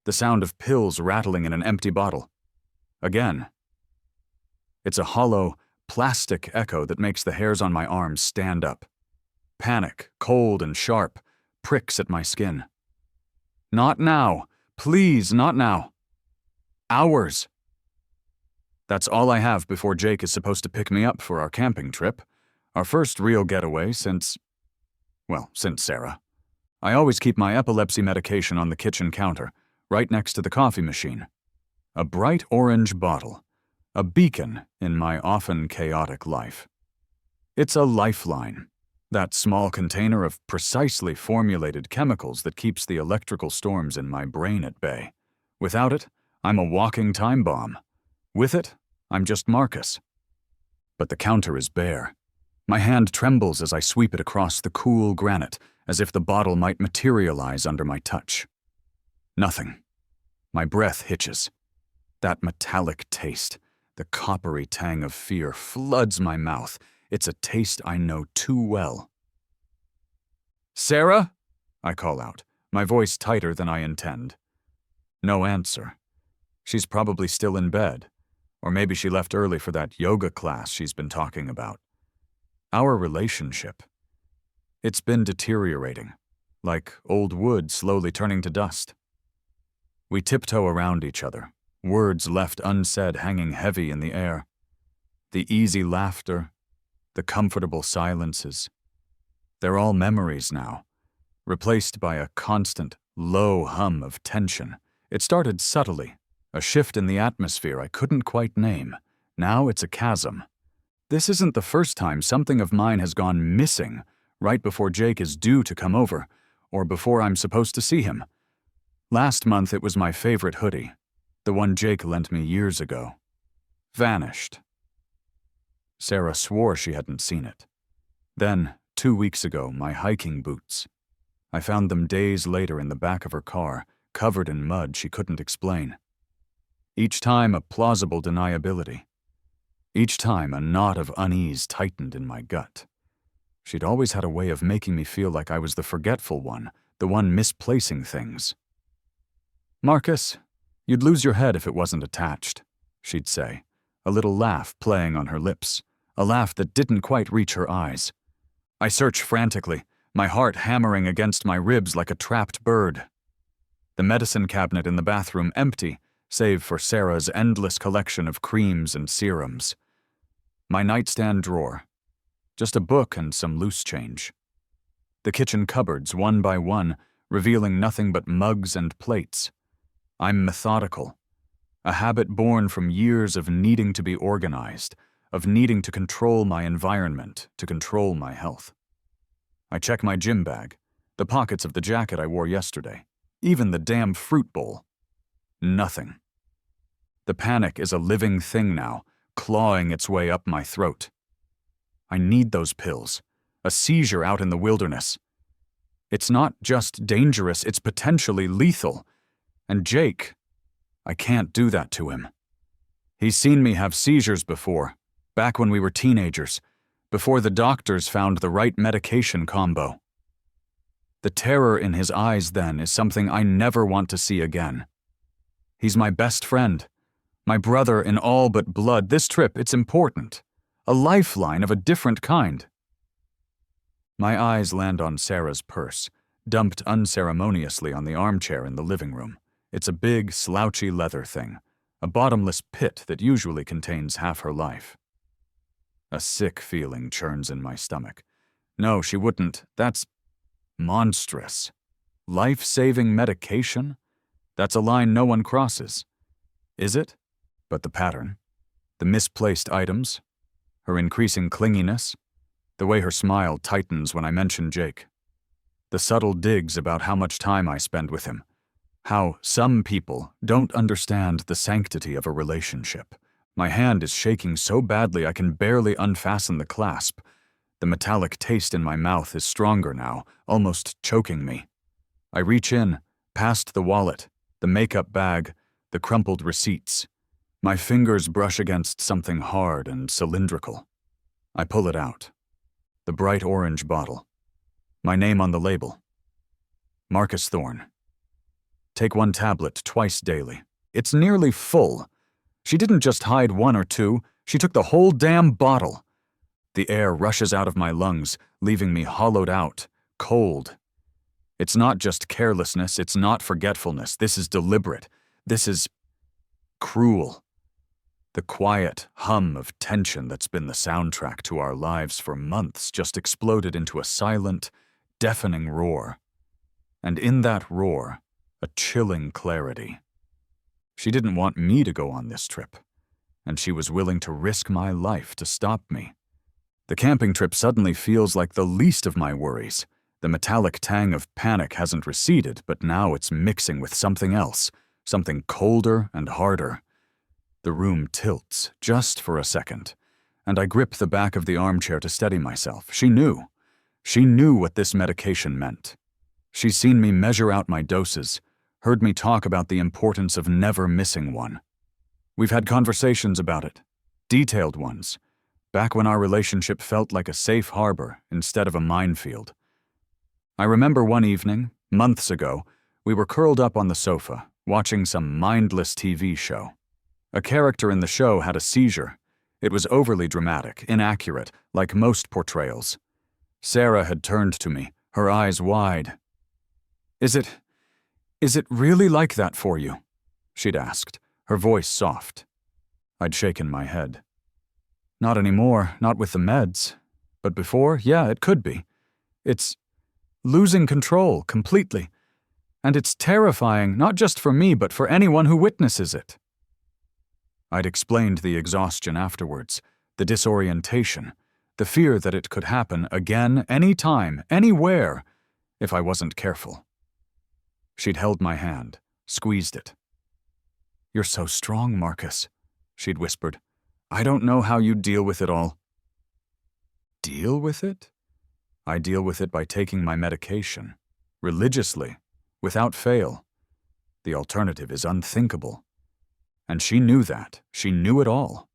The sound of pills rattling in an empty bottle. Again. It's a hollow, plastic echo that makes the hairs on my arms stand up. Panic, cold and sharp, pricks at my skin. Not now. Please, not now. Hours. That's all I have before Jake is supposed to pick me up for our camping trip. Our first real getaway since Sarah. I always keep my epilepsy medication on the kitchen counter, right next to the coffee machine. A bright orange bottle. A beacon in my often chaotic life. It's a lifeline. That small container of precisely formulated chemicals that keeps the electrical storms in my brain at bay. Without it, I'm a walking time bomb. With it, I'm just Marcus. But the counter is bare. My hand trembles as I sweep it across the cool granite, as if the bottle might materialize under my touch. Nothing. My breath hitches. That metallic taste, the coppery tang of fear, floods my mouth. It's a taste I know too well. Sarah? I call out, my voice tighter than I intend. No answer. She's probably still in bed. Or maybe she left early for that yoga class she's been talking about. Our relationship. It's been deteriorating, like old wood slowly turning to dust. We tiptoe around each other, words left unsaid hanging heavy in the air. The easy laughter, the comfortable silences. They're all memories now, replaced by a constant, low hum of tension. It started subtly, a shift in the atmosphere I couldn't quite name. Now it's a chasm. This isn't the first time something of mine has gone missing right before Jake is due to come over, or before I'm supposed to see him. Last month it was my favorite hoodie, the one Jake lent me years ago. Vanished. Sarah swore she hadn't seen it. Then, 2 weeks ago, my hiking boots. I found them days later in the back of her car, covered in mud she couldn't explain. Each time a plausible deniability. Each time a knot of unease tightened in my gut. She'd always had a way of making me feel like I was the forgetful one, the one misplacing things. Marcus, you'd lose your head if it wasn't attached, she'd say, a little laugh playing on her lips, a laugh that didn't quite reach her eyes. I search frantically, my heart hammering against my ribs like a trapped bird. The medicine cabinet in the bathroom empty, save for Sarah's endless collection of creams and serums. My nightstand drawer. Just a book and some loose change. The kitchen cupboards, one by one, revealing nothing but mugs and plates. I'm methodical. A habit born from years of needing to be organized, of needing to control my environment, to control my health. I check my gym bag, the pockets of the jacket I wore yesterday, even the damn fruit bowl. Nothing. The panic is a living thing now, clawing its way up my throat. I need those pills. A seizure out in the wilderness. It's not just dangerous, it's potentially lethal. And Jake, I can't do that to him. He's seen me have seizures before, back when we were teenagers, before the doctors found the right medication combo. The terror in his eyes then is something I never want to see again. He's my best friend, my brother in all but blood. This trip, it's important. A lifeline of a different kind. My eyes land on Sarah's purse, dumped unceremoniously on the armchair in the living room. It's a big, slouchy leather thing, a bottomless pit that usually contains half her life. A sick feeling churns in my stomach. No, she wouldn't. That's monstrous. Life-saving medication? That's a line no one crosses. Is it? But the pattern, the misplaced items, her increasing clinginess, the way her smile tightens when I mention Jake, the subtle digs about how much time I spend with him, how some people don't understand the sanctity of a relationship. My hand is shaking so badly I can barely unfasten the clasp. The metallic taste in my mouth is stronger now, almost choking me. I reach in, past the wallet, the makeup bag, the crumpled receipts. My fingers brush against something hard and cylindrical. I pull it out. The bright orange bottle. My name on the label. Marcus Thorne. Take one tablet twice daily. It's nearly full. She didn't just hide one or two, she took the whole damn bottle. The air rushes out of my lungs, leaving me hollowed out, cold. It's not just carelessness, it's not forgetfulness. This is deliberate. This is cruel. The quiet hum of tension that's been the soundtrack to our lives for months just exploded into a silent, deafening roar. And in that roar, a chilling clarity. She didn't want me to go on this trip, and she was willing to risk my life to stop me. The camping trip suddenly feels like the least of my worries. The metallic tang of panic hasn't receded, but now it's mixing with something else, something colder and harder. The room tilts, just for a second, and I grip the back of the armchair to steady myself. She knew. She knew what this medication meant. She's seen me measure out my doses, heard me talk about the importance of never missing one. We've had conversations about it, detailed ones, back when our relationship felt like a safe harbor instead of a minefield. I remember one evening, months ago, we were curled up on the sofa, watching some mindless TV show. A character in the show had a seizure. It was overly dramatic, inaccurate, like most portrayals. Sarah had turned to me, her eyes wide. Is it really like that for you?" she'd asked, her voice soft. I'd shaken my head. "Not anymore, not with the meds. But before, yeah, it could be. It's losing control completely. And it's terrifying, not just for me, but for anyone who witnesses it." I'd explained the exhaustion afterwards, the disorientation, the fear that it could happen again, anytime, anywhere, if I wasn't careful. She'd held my hand, squeezed it. "You're so strong, Marcus," she'd whispered. "I don't know how you deal with it all." Deal with it? I deal with it by taking my medication, religiously, without fail. The alternative is unthinkable. And she knew that. She knew it all.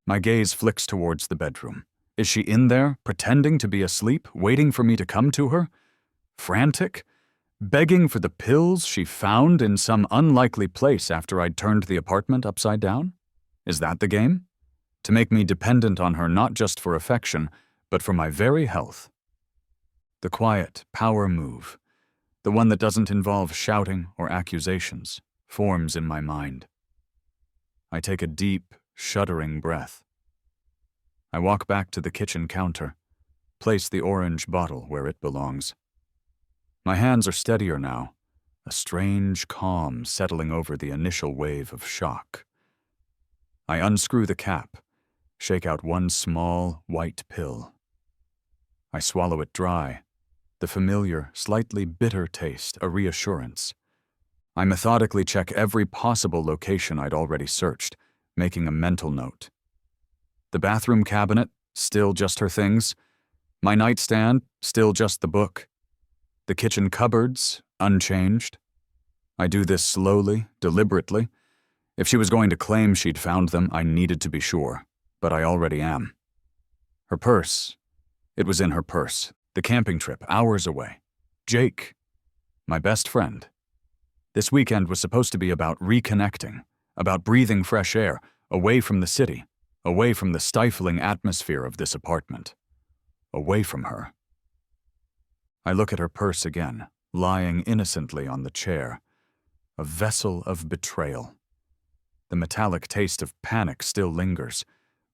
My gaze flicks towards the bedroom. Is she in there, pretending to be asleep, waiting for me to come to her? Frantic? Begging for the pills she found in some unlikely place after I'd turned the apartment upside down? Is that the game? To make me dependent on her not just for affection, but for my very health. The quiet power move, the one that doesn't involve shouting or accusations, forms in my mind. I take a deep, shuddering breath. I walk back to the kitchen counter, place the orange bottle where it belongs. My hands are steadier now, a strange calm settling over the initial wave of shock. I unscrew the cap, shake out one small, white pill. I swallow it dry, the familiar, slightly bitter taste, a reassurance. I methodically check every possible location I'd already searched, making a mental note. The bathroom cabinet, still just her things. My nightstand, still just the book. The kitchen cupboards, unchanged. I do this slowly, deliberately. If she was going to claim she'd found them, I needed to be sure, but I already am. Her purse. It was in her purse. The camping trip, hours away. Jake. My best friend. This weekend was supposed to be about reconnecting, about breathing fresh air, away from the city, away from the stifling atmosphere of this apartment, away from her. I look at her purse again, lying innocently on the chair, a vessel of betrayal. The metallic taste of panic still lingers,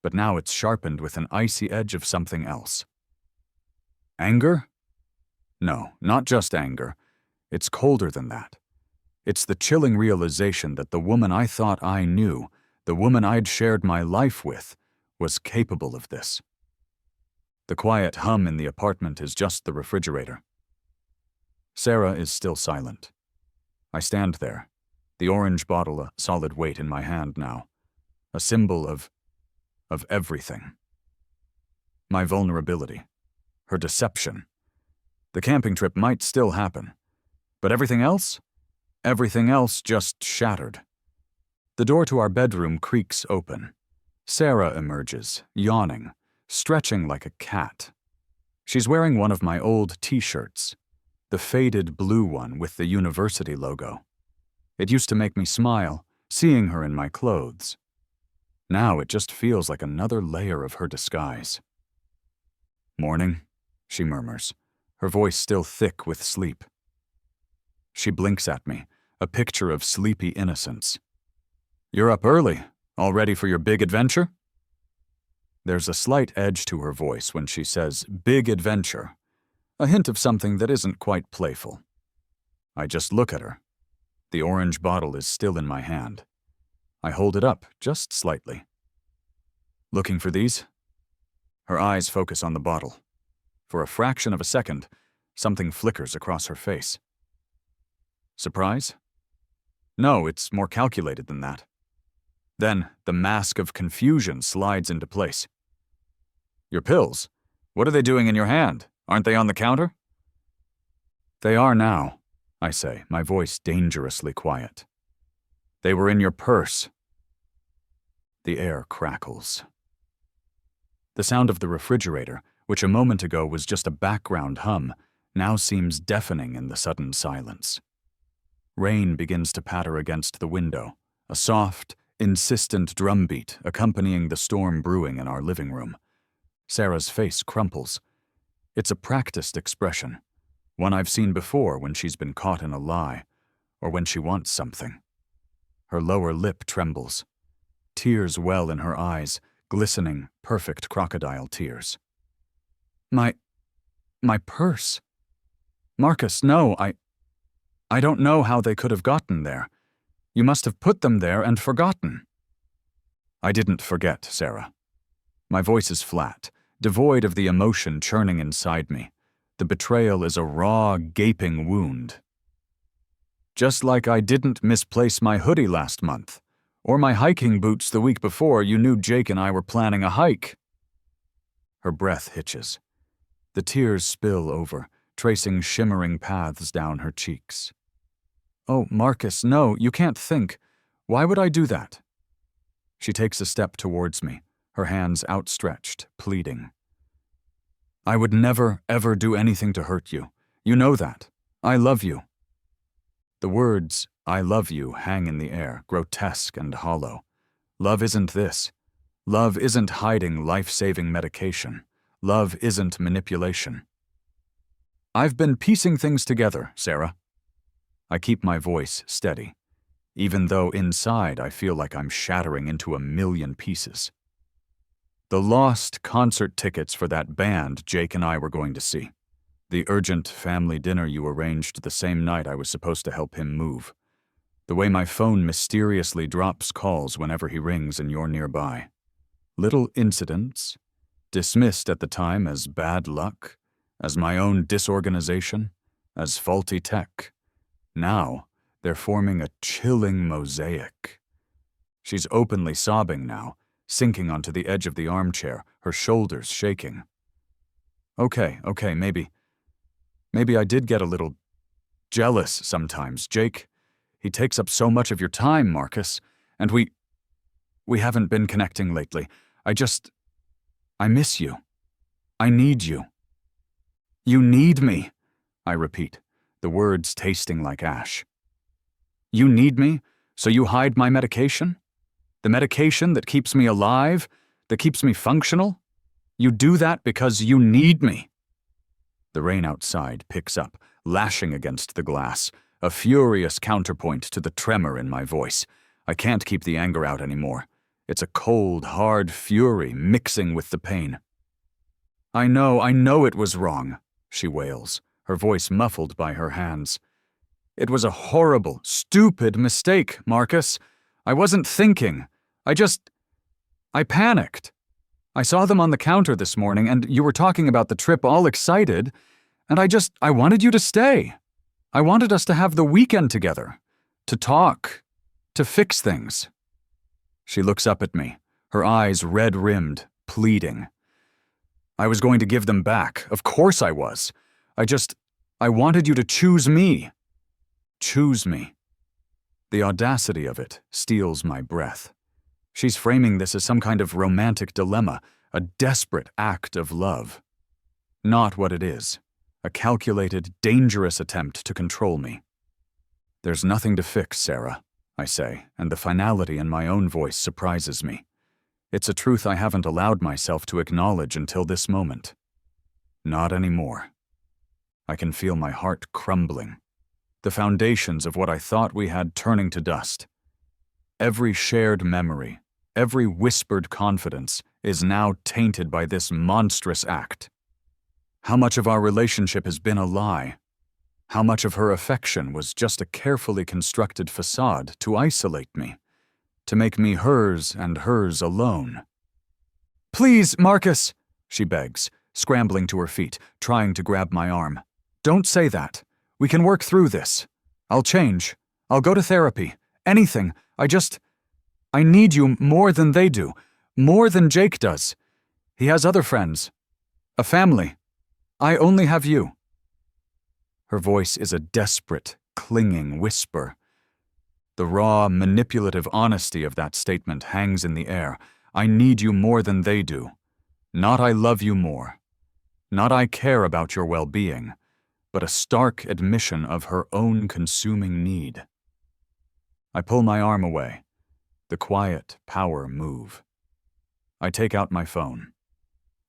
but now it's sharpened with an icy edge of something else. Anger? No, not just anger. It's colder than that. It's the chilling realization that the woman I thought I knew, the woman I'd shared my life with, was capable of this. The quiet hum in the apartment is just the refrigerator. Sarah is still silent. I stand there, the orange bottle a solid weight in my hand now, a symbol of everything. My vulnerability, her deception. The camping trip might still happen, but everything else? Everything else just shattered. The door to our bedroom creaks open. Sarah emerges, yawning, stretching like a cat. She's wearing one of my old t-shirts. the faded blue one with the university logo. It used to make me smile, seeing her in my clothes. Now it just feels like another layer of her disguise. "Morning," she murmurs, her voice still thick with sleep. She blinks at me, a picture of sleepy innocence. "You're up early, all ready for your big adventure?" There's a slight edge to her voice when she says big adventure, a hint of something that isn't quite playful. I just look at her. The orange bottle is still in my hand. I hold it up, just slightly. "Looking for these?" Her eyes focus on the bottle. For a fraction of a second, something flickers across her face. Surprise? No, it's more calculated than that. Then, the mask of confusion slides into place. "Your pills? What are they doing in your hand? Aren't they on the counter?" "They are now," I say, my voice dangerously quiet. "They were in your purse." The air crackles. The sound of the refrigerator, which a moment ago was just a background hum, now seems deafening in the sudden silence. Rain begins to patter against the window, a soft, insistent drumbeat accompanying the storm brewing in our living room. Sarah's face crumples. It's a practiced expression, one I've seen before when she's been caught in a lie, or when she wants something. Her lower lip trembles. Tears well in her eyes, glistening, perfect crocodile tears. My purse. Marcus, no, I don't know how they could have gotten there. You must have put them there and forgotten." "I didn't forget, Sarah." My voice is flat, devoid of the emotion churning inside me. The betrayal is a raw, gaping wound. "Just like I didn't misplace my hoodie last month, or my hiking boots the week before you knew Jake and I were planning a hike." Her breath hitches. The tears spill over, tracing shimmering paths down her cheeks. "Oh, Marcus, no, you can't think. Why would I do that?" She takes a step towards me, her hands outstretched, pleading. "I would never, ever do anything to hurt you. You know that. I love you." The words, "I love you," hang in the air, grotesque and hollow. Love isn't this. Love isn't hiding life-saving medication. Love isn't manipulation. "I've been piecing things together, Sarah." I keep my voice steady, even though inside I feel like I'm shattering into a million pieces. "The lost concert tickets for that band Jake and I were going to see. The urgent family dinner you arranged the same night I was supposed to help him move. The way my phone mysteriously drops calls whenever he rings and you're nearby. Little incidents, dismissed at the time as bad luck, as my own disorganization, as faulty tech. Now, they're forming a chilling mosaic." She's openly sobbing now, sinking onto the edge of the armchair, her shoulders shaking. Okay, maybe I did get a little jealous sometimes. Jake, he takes up so much of your time, Marcus, and we haven't been connecting lately. I miss you. I need you." "You need me," I repeat, the words tasting like ash. "You need me, so you hide my medication? The medication that keeps me alive, that keeps me functional? You do that because you need me." The rain outside picks up, lashing against the glass, a furious counterpoint to the tremor in my voice. I can't keep the anger out anymore. It's a cold, hard fury mixing with the pain. I know it was wrong," she wails, her voice muffled by her hands. "It was a horrible, stupid mistake, Marcus. I wasn't thinking. I panicked. I saw them on the counter this morning, and you were talking about the trip all excited, and I wanted you to stay. I wanted us to have the weekend together, to talk, to fix things." She looks up at me, her eyes red-rimmed, pleading. "I was going to give them back. Of course I was. I wanted you to choose me." Choose me. The audacity of it steals my breath. She's framing this as some kind of romantic dilemma, a desperate act of love. Not what it is. A calculated, dangerous attempt to control me. There's nothing to fix, Sarah, I say, and the finality in my own voice surprises me. It's a truth I haven't allowed myself to acknowledge until this moment. Not anymore. I can feel my heart crumbling. The foundations of what I thought we had turning to dust. Every shared memory, every whispered confidence is now tainted by this monstrous act. How much of our relationship has been a lie? How much of her affection was just a carefully constructed facade to isolate me, to make me hers and hers alone? "Please, Marcus," she begs, scrambling to her feet, trying to grab my arm. "Don't say that. We can work through this. I'll change. I'll go to therapy. Anything. I need you more than they do. More than Jake does. He has other friends. A family. I only have you." Her voice is a desperate, clinging whisper. The raw, manipulative honesty of that statement hangs in the air. I need you more than they do. Not I love you more. Not I care about your well-being, but a stark admission of her own consuming need. I pull my arm away. The quiet power move. I take out my phone.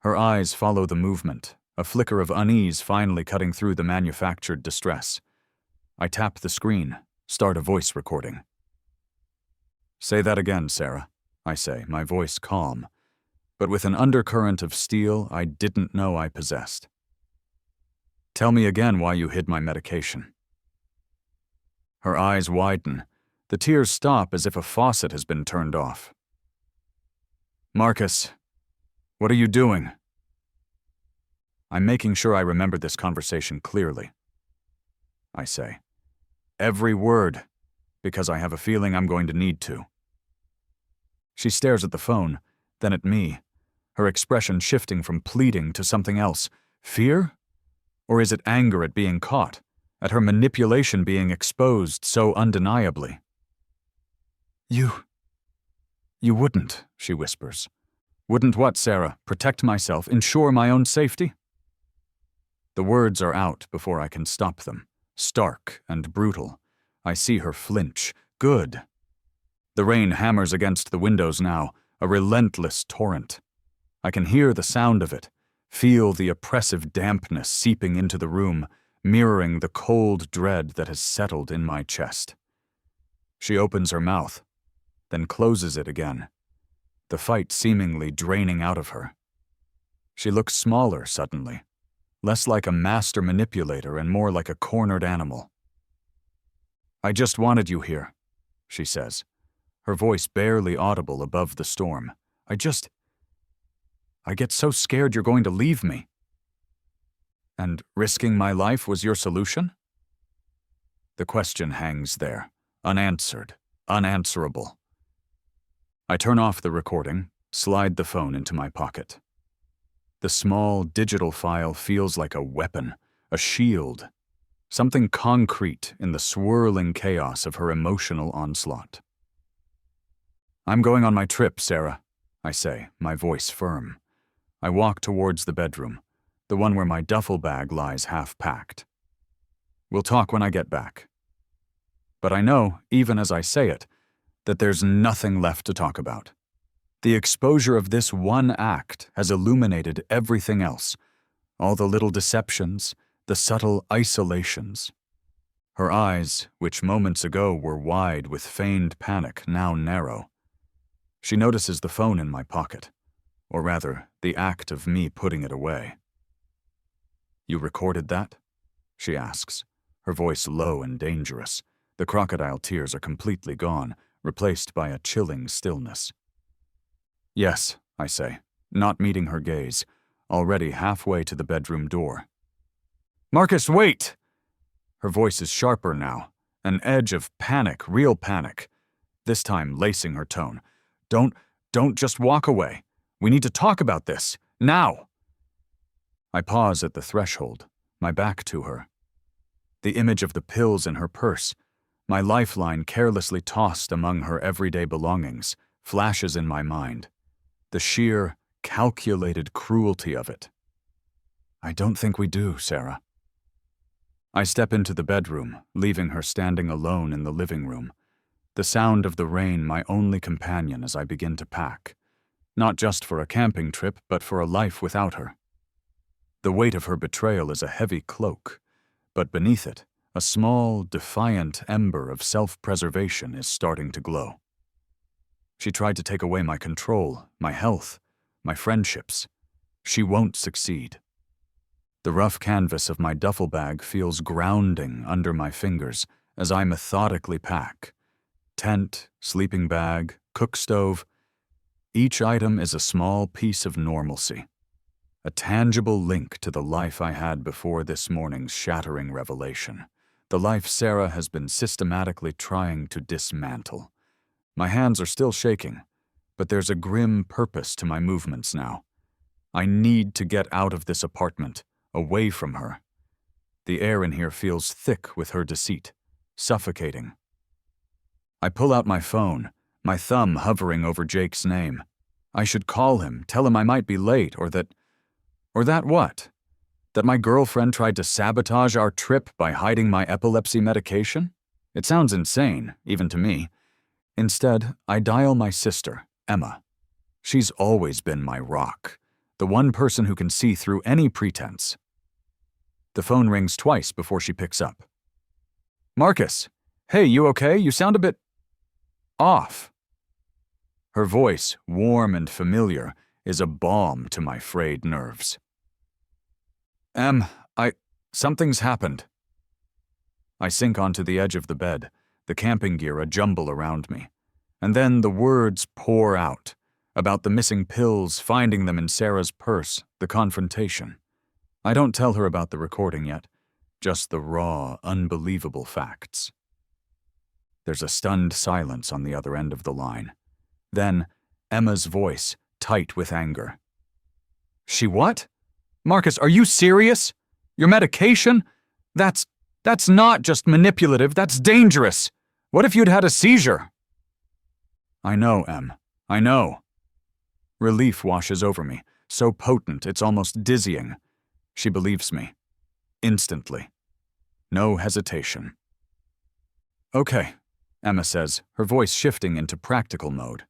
Her eyes follow the movement, a flicker of unease finally cutting through the manufactured distress. I tap the screen, start a voice recording. "Say that again, Sarah," I say, my voice calm, but with an undercurrent of steel I didn't know I possessed. "Tell me again why you hid my medication." Her eyes widen. The tears stop as if a faucet has been turned off. "Marcus, what are you doing?" I'm making sure I remember this conversation clearly. I say, every word, because I have a feeling I'm going to need to. She stares at the phone, then at me, her expression shifting from pleading to something else. Fear? Or is it anger at being caught, at her manipulation being exposed so undeniably? You wouldn't, she whispers. Wouldn't what, Sarah? Protect myself, ensure my own safety? The words are out before I can stop them, stark and brutal. I see her flinch. Good. The rain hammers against the windows now, a relentless torrent. I can hear the sound of it, feel the oppressive dampness seeping into the room, mirroring the cold dread that has settled in my chest. She opens her mouth, then closes it again, the fight seemingly draining out of her. She looks smaller suddenly, less like a master manipulator and more like a cornered animal. I just wanted you here, she says, her voice barely audible above the storm. I get so scared you're going to leave me. And risking my life was your solution? The question hangs there, unanswered, unanswerable. I turn off the recording, slide the phone into my pocket. The small digital file feels like a weapon, a shield, something concrete in the swirling chaos of her emotional onslaught. I'm going on my trip, Sarah, I say, my voice firm. I walk towards the bedroom, the one where my duffel bag lies half-packed. We'll talk when I get back. But I know, even as I say it, that there's nothing left to talk about. The exposure of this one act has illuminated everything else, all the little deceptions, the subtle isolations. Her eyes, which moments ago were wide with feigned panic, now narrow. She notices the phone in my pocket, or rather, the act of me putting it away. You recorded that? She asks, her voice low and dangerous. The crocodile tears are completely gone, replaced by a chilling stillness. Yes, I say, not meeting her gaze, already halfway to the bedroom door. Marcus, wait! Her voice is sharper now, an edge of panic, real panic, this time lacing her tone. Don't just walk away. We need to talk about this, now! I pause at the threshold, my back to her. The image of the pills in her purse, my lifeline carelessly tossed among her everyday belongings, flashes in my mind. The sheer, calculated cruelty of it. I don't think we do, Sarah, I step into the bedroom, leaving her standing alone in the living room. The sound of the rain my only companion as I begin to pack. Not just for a camping trip, but for a life without her. The weight of her betrayal is a heavy cloak, but beneath it, a small, defiant ember of self-preservation is starting to glow. She tried to take away my control, my health, my friendships. She won't succeed. The rough canvas of my duffel bag feels grounding under my fingers as I methodically pack. Tent, sleeping bag, cook stove. Each item is a small piece of normalcy. A tangible link to the life I had before this morning's shattering revelation. The life Sarah has been systematically trying to dismantle. My hands are still shaking, but there's a grim purpose to my movements now. I need to get out of this apartment, away from her. The air in here feels thick with her deceit, suffocating. I pull out my phone, my thumb hovering over Jake's name. I should call him, tell him I might be late, or that what? That my girlfriend tried to sabotage our trip by hiding my epilepsy medication? It sounds insane, even to me. Instead, I dial my sister, Emma. She's always been my rock, the one person who can see through any pretense. The phone rings twice before she picks up. Marcus, hey, you okay? You sound a bit off. Her voice, warm and familiar, is a balm to my frayed nerves. Something's happened. I sink onto the edge of the bed, the camping gear a jumble around me. And then the words pour out, about the missing pills, finding them in Sarah's purse, the confrontation. I don't tell her about the recording yet, just the raw, unbelievable facts. There's a stunned silence on the other end of the line. Then, Emma's voice, tight with anger. She what? Marcus, are you serious? Your medication? That's not just manipulative, that's dangerous. What if you'd had a seizure? I know, Em. I know. Relief washes over me, so potent it's almost dizzying. She believes me. Instantly. No hesitation. Okay, Emma says, her voice shifting into practical mode.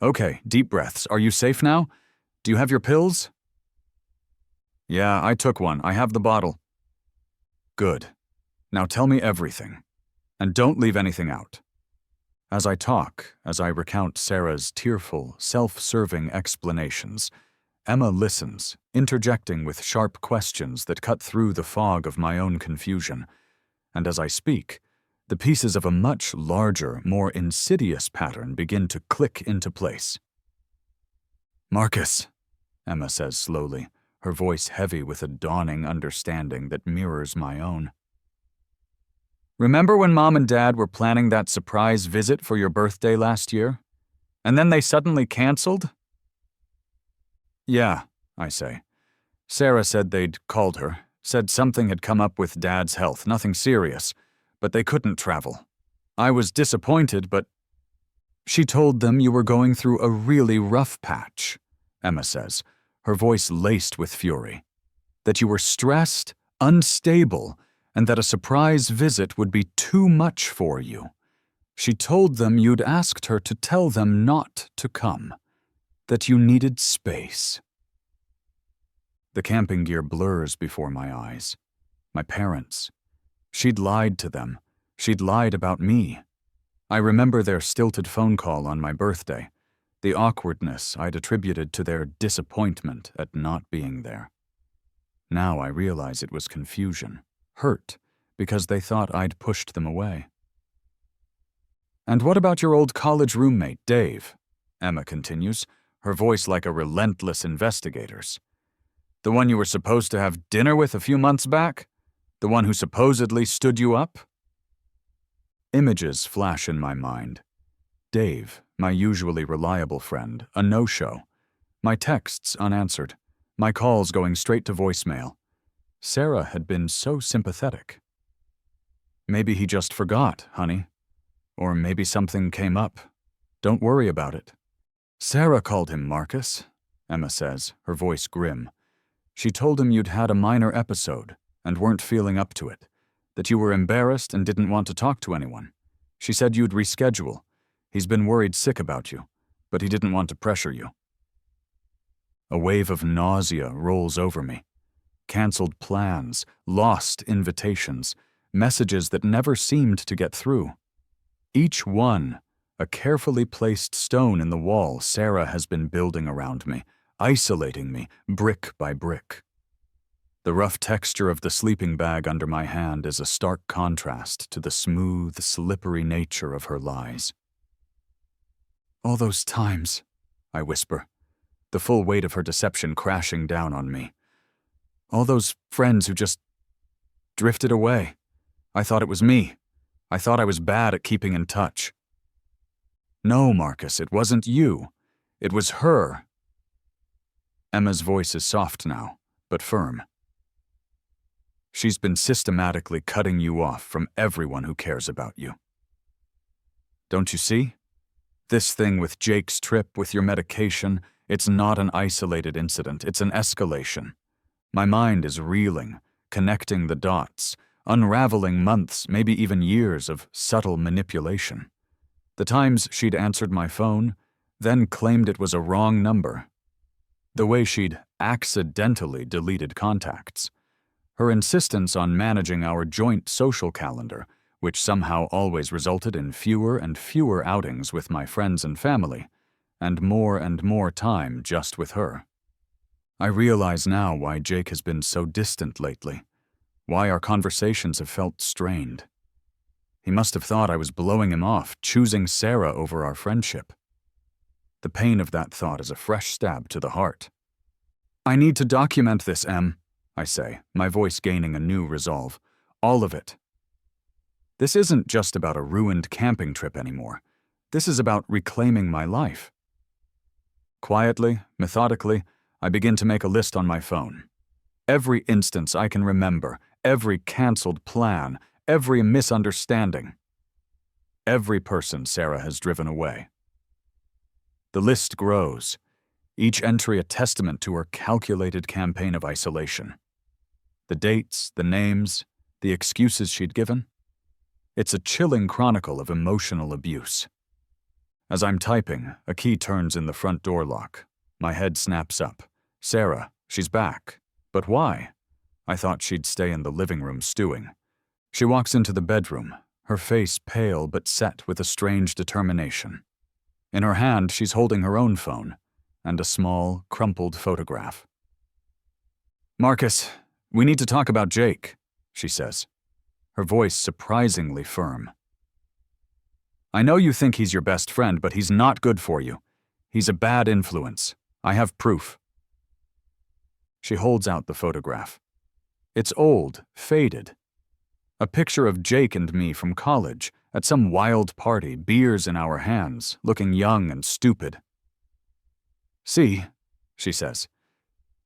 Okay, deep breaths. Are you safe now? Do you have your pills? Yeah, I took one. I have the bottle. Good. Now tell me everything. And don't leave anything out. As I talk, as I recount Sarah's tearful, self-serving explanations, Emma listens, interjecting with sharp questions that cut through the fog of my own confusion. And as I speak, the pieces of a much larger, more insidious pattern begin to click into place. Marcus, Emma says slowly, her voice heavy with a dawning understanding that mirrors my own. Remember when Mom and Dad were planning that surprise visit for your birthday last year? And then they suddenly canceled? Yeah, I say. Sarah said they'd called her, said something had come up with Dad's health, nothing serious, but they couldn't travel. I was disappointed, but she told them you were going through a really rough patch, Emma says, her voice laced with fury. That you were stressed, unstable, and that a surprise visit would be too much for you. She told them you'd asked her to tell them not to come, that you needed space. The camping gear blurs before my eyes. My parents. She'd lied to them. She'd lied about me. I remember their stilted phone call on my birthday, the awkwardness I'd attributed to their disappointment at not being there. Now I realize it was confusion, hurt, because they thought I'd pushed them away. And what about your old college roommate, Dave? Emma continues, her voice like a relentless investigator's. The one you were supposed to have dinner with a few months back? The one who supposedly stood you up? Images flash in my mind. Dave, my usually reliable friend, a no-show. My texts unanswered. My calls going straight to voicemail. Sarah had been so sympathetic. Maybe he just forgot, honey. Or maybe something came up. Don't worry about it. Sarah called him Marcus, Emma says, her voice grim. She told him you'd had a minor episode and weren't feeling up to it. that you were embarrassed and didn't want to talk to anyone. She said you'd reschedule. He's been worried sick about you, but he didn't want to pressure you. A wave of nausea rolls over me. Cancelled plans, lost invitations, messages that never seemed to get through. Each one, a carefully placed stone in the wall Sarah has been building around me, isolating me brick by brick. The rough texture of the sleeping bag under my hand is a stark contrast to the smooth, slippery nature of her lies. All those times, I whisper, the full weight of her deception crashing down on me. All those friends who just drifted away. I thought it was me. I thought I was bad at keeping in touch. No, Marcus, it wasn't you. It was her. Emma's voice is soft now, but firm. She's been systematically cutting you off from everyone who cares about you. Don't you see? This thing with Jake's trip, with your medication, it's not an isolated incident, it's an escalation. My mind is reeling, connecting the dots, unraveling months, maybe even years of subtle manipulation. The times she'd answered my phone, then claimed it was a wrong number. The way she'd accidentally deleted contacts. Her insistence on managing our joint social calendar, which somehow always resulted in fewer and fewer outings with my friends and family, and more time just with her. I realize now why Jake has been so distant lately, why our conversations have felt strained. He must have thought I was blowing him off, choosing Sarah over our friendship. The pain of that thought is a fresh stab to the heart. I need to document this, Em, I say, my voice gaining a new resolve. All of it. This isn't just about a ruined camping trip anymore. This is about reclaiming my life. Quietly, methodically, I begin to make a list on my phone. Every instance I can remember, every canceled plan, every misunderstanding. Every person Sarah has driven away. The list grows, each entry a testament to her calculated campaign of isolation. The dates, the names, the excuses she'd given. It's a chilling chronicle of emotional abuse. As I'm typing, a key turns in the front door lock. My head snaps up. Sarah, she's back. But why? I thought she'd stay in the living room stewing. She walks into the bedroom, her face pale but set with a strange determination. In her hand, she's holding her own phone and a small, crumpled photograph. Marcus, we need to talk about Jake, she says, her voice surprisingly firm. I know you think he's your best friend, but he's not good for you. He's a bad influence. I have proof. She holds out the photograph. It's old, faded. A picture of Jake and me from college, at some wild party, beers in our hands, looking young and stupid. See, she says,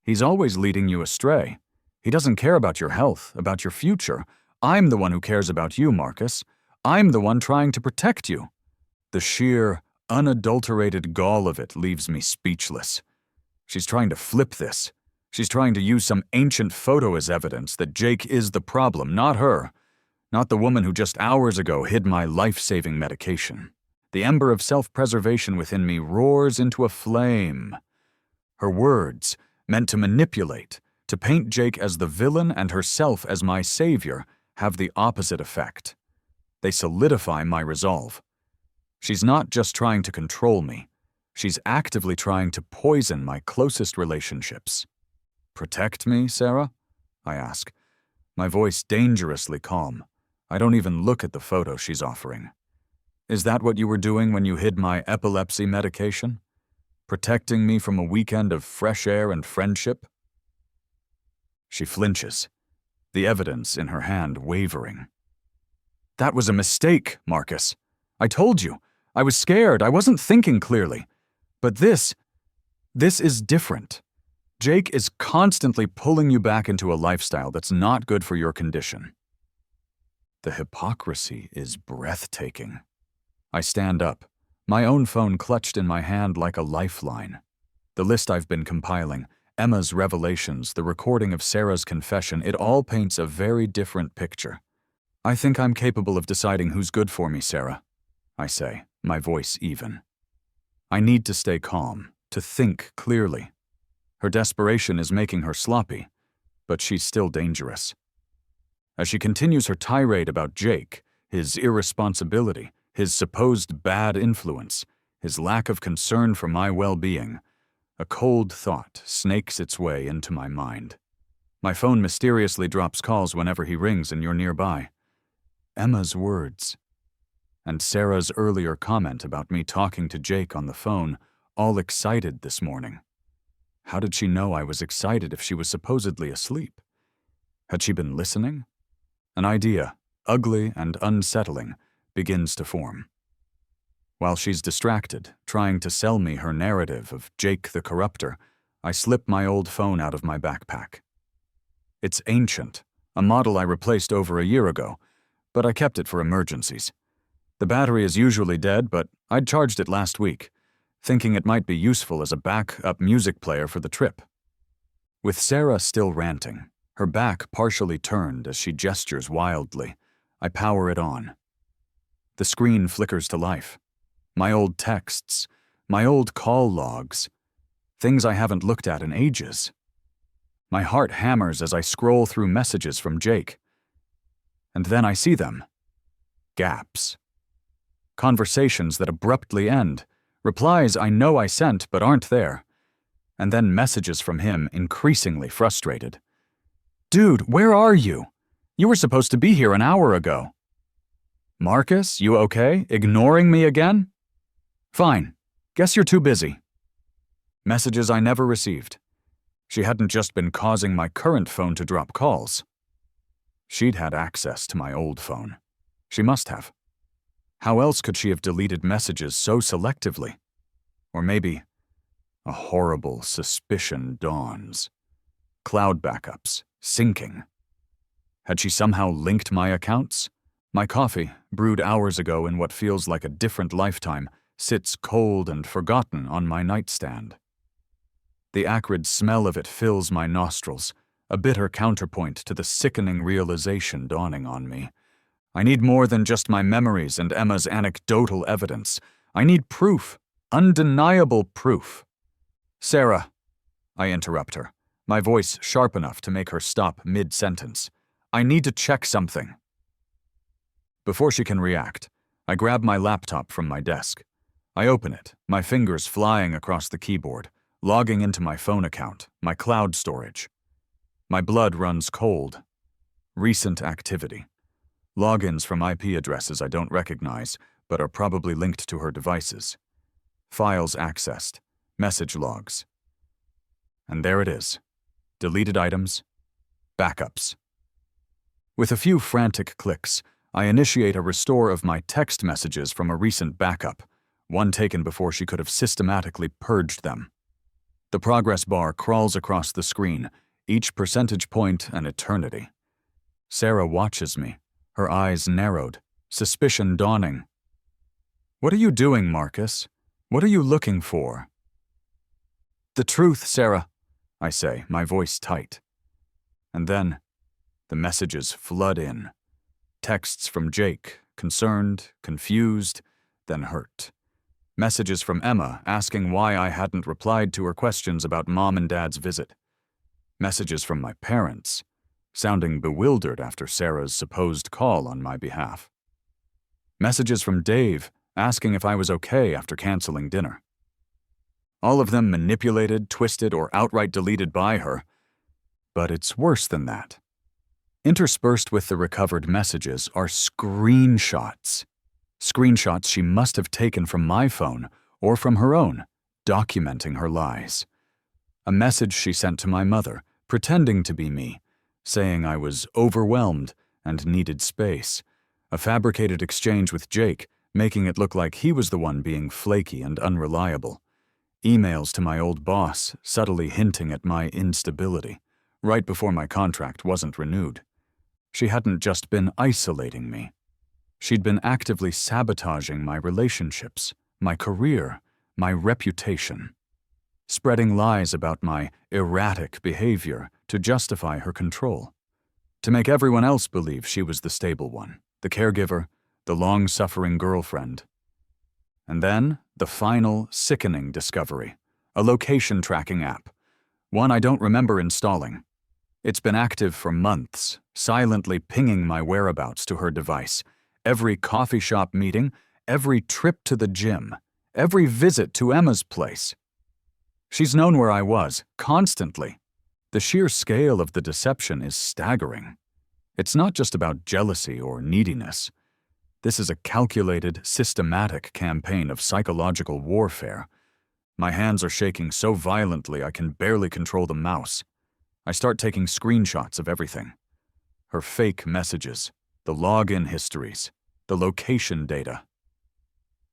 he's always leading you astray. He doesn't care about your health, about your future. I'm the one who cares about you, Marcus. I'm the one trying to protect you. The sheer, unadulterated gall of it leaves me speechless. She's trying to flip this. She's trying to use some ancient photo as evidence that Jake is the problem, not her. Not the woman who just hours ago hid my life-saving medication. The ember of self-preservation within me roars into a flame. Her words, meant to manipulate, to paint Jake as the villain and herself as my savior, have the opposite effect. They solidify my resolve. She's not just trying to control me. She's actively trying to poison my closest relationships. Protect me, Sarah? I ask, my voice dangerously calm. I don't even look at the photo she's offering. Is that what you were doing when you hid my epilepsy medication? Protecting me from a weekend of fresh air and friendship? She flinches, the evidence in her hand wavering. That was a mistake, Marcus. I told you. I was scared. I wasn't thinking clearly. But this is different. Jake is constantly pulling you back into a lifestyle that's not good for your condition. The hypocrisy is breathtaking. I stand up, my own phone clutched in my hand like a lifeline. The list I've been compiling, Emma's revelations, the recording of Sarah's confession, it all paints a very different picture. I think I'm capable of deciding who's good for me, Sarah, I say, my voice even. I need to stay calm, to think clearly. Her desperation is making her sloppy, but she's still dangerous. As she continues her tirade about Jake, his irresponsibility, his supposed bad influence, his lack of concern for my well-being, a cold thought snakes its way into my mind. My phone mysteriously drops calls whenever he rings and you're nearby. Emma's words. And Sarah's earlier comment about me talking to Jake on the phone, all excited this morning. How did she know I was excited if she was supposedly asleep? Had she been listening? An idea, ugly and unsettling, begins to form. While she's distracted, trying to sell me her narrative of Jake the Corruptor, I slip my old phone out of my backpack. It's ancient, a model I replaced over a year ago, but I kept it for emergencies. The battery is usually dead, but I'd charged it last week, thinking it might be useful as a backup music player for the trip. With Sarah still ranting, her back partially turned as she gestures wildly, I power it on. The screen flickers to life. My old texts, my old call logs, things I haven't looked at in ages. My heart hammers as I scroll through messages from Jake. And then I see them. Gaps. Conversations that abruptly end, replies I know I sent but aren't there, and then messages from him increasingly frustrated. Dude, where are you? You were supposed to be here an hour ago. Marcus, you okay? Ignoring me again? Fine. Guess you're too busy. Messages I never received. She hadn't just been causing my current phone to drop calls. She'd had access to my old phone. She must have. How else could she have deleted messages so selectively? Or maybe a horrible suspicion dawns. Cloud backups, syncing. Had she somehow linked my accounts? My coffee, brewed hours ago in what feels like a different lifetime, sits cold and forgotten on my nightstand. The acrid smell of it fills my nostrils, a bitter counterpoint to the sickening realization dawning on me. I need more than just my memories and Emma's anecdotal evidence. I need proof, undeniable proof. Sarah, I interrupt her, my voice sharp enough to make her stop mid-sentence. I need to check something. Before she can react, I grab my laptop from my desk. I open it, my fingers flying across the keyboard, logging into my phone account, my cloud storage. My blood runs cold. Recent activity. Logins from IP addresses I don't recognize, but are probably linked to her devices. Files accessed. Message logs. And there it is. Deleted items. Backups. With a few frantic clicks, I initiate a restore of my text messages from a recent backup, one taken before she could have systematically purged them. The progress bar crawls across the screen, each percentage point an eternity. Sarah watches me, her eyes narrowed, suspicion dawning. What are you doing, Marcus? What are you looking for? The truth, Sarah, I say, my voice tight. And then, the messages flood in. Texts from Jake, concerned, confused, then hurt. Messages from Emma asking why I hadn't replied to her questions about Mom and Dad's visit. Messages from my parents, sounding bewildered after Sarah's supposed call on my behalf. Messages from Dave asking if I was okay after canceling dinner. All of them manipulated, twisted, or outright deleted by her. But it's worse than that. Interspersed with the recovered messages are screenshots. Screenshots she must have taken from my phone or from her own, documenting her lies. A message she sent to my mother, pretending to be me, saying I was overwhelmed and needed space. A fabricated exchange with Jake, making it look like he was the one being flaky and unreliable. Emails to my old boss, subtly hinting at my instability, right before my contract wasn't renewed. She hadn't just been isolating me. She'd been actively sabotaging my relationships, my career, my reputation. Spreading lies about my erratic behavior to justify her control. to make everyone else believe she was the stable one, the caregiver, the long-suffering girlfriend. And then, the final, sickening discovery, a location tracking app, one I don't remember installing. It's been active for months, silently pinging my whereabouts to her device, every coffee shop meeting, every trip to the gym, every visit to Emma's place. She's known where I was, constantly. The sheer scale of the deception is staggering. It's not just about jealousy or neediness. This is a calculated, systematic campaign of psychological warfare. My hands are shaking so violently I can barely control the mouse. I start taking screenshots of everything. Her fake messages, the login histories, the location data.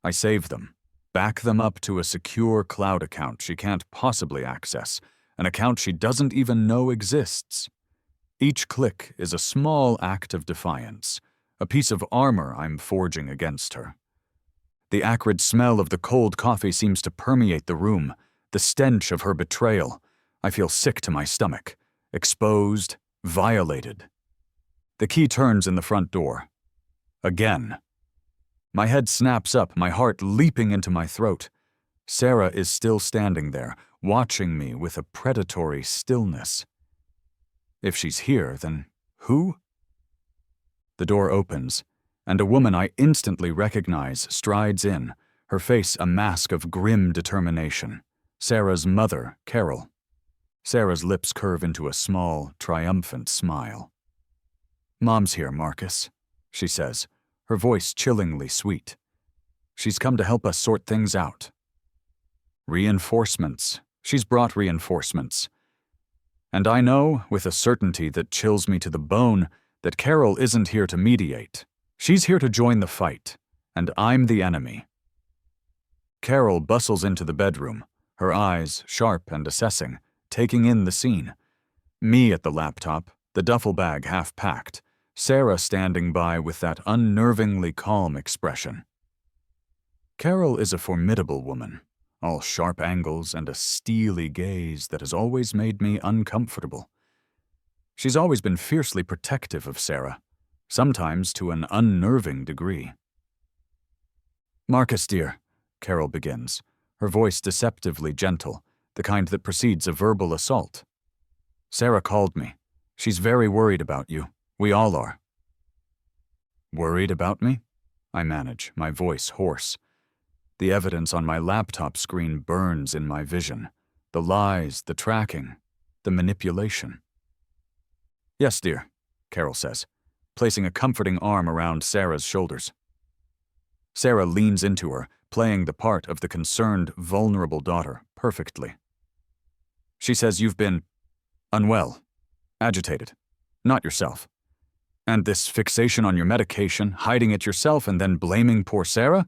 I save them, back them up to a secure cloud account she can't possibly access, an account she doesn't even know exists. Each click is a small act of defiance, a piece of armor I'm forging against her. The acrid smell of the cold coffee seems to permeate the room, the stench of her betrayal. I feel sick to my stomach, exposed, violated. The key turns in the front door. Again. My head snaps up, my heart leaping into my throat. Sarah is still standing there, watching me with a predatory stillness. If she's here, then who? The door opens, and a woman I instantly recognize strides in, her face a mask of grim determination. Sarah's mother, Carol. Sarah's lips curve into a small, triumphant smile. "Mom's here, Marcus," she says, her voice chillingly sweet. "She's come to help us sort things out." Reinforcements. She's brought reinforcements. And I know, with a certainty that chills me to the bone, that Carol isn't here to mediate. She's here to join the fight, and I'm the enemy. Carol bustles into the bedroom, her eyes sharp and assessing, taking in the scene. Me at the laptop, the duffel bag half packed, Sarah standing by with that unnervingly calm expression. Carol is a formidable woman, all sharp angles and a steely gaze that has always made me uncomfortable. She's always been fiercely protective of Sarah, sometimes to an unnerving degree. "Marcus, dear," Carol begins, her voice deceptively gentle, the kind that precedes a verbal assault. "Sarah called me. She's very worried about you. We all are." "Worried about me?" I manage, my voice hoarse. The evidence on my laptop screen burns in my vision. The lies, the tracking, the manipulation. "Yes, dear," Carol says, placing a comforting arm around Sarah's shoulders. Sarah leans into her, playing the part of the concerned, vulnerable daughter perfectly. She says you've been unwell, agitated, not yourself. And this fixation on your medication, hiding it yourself and then blaming poor Sarah?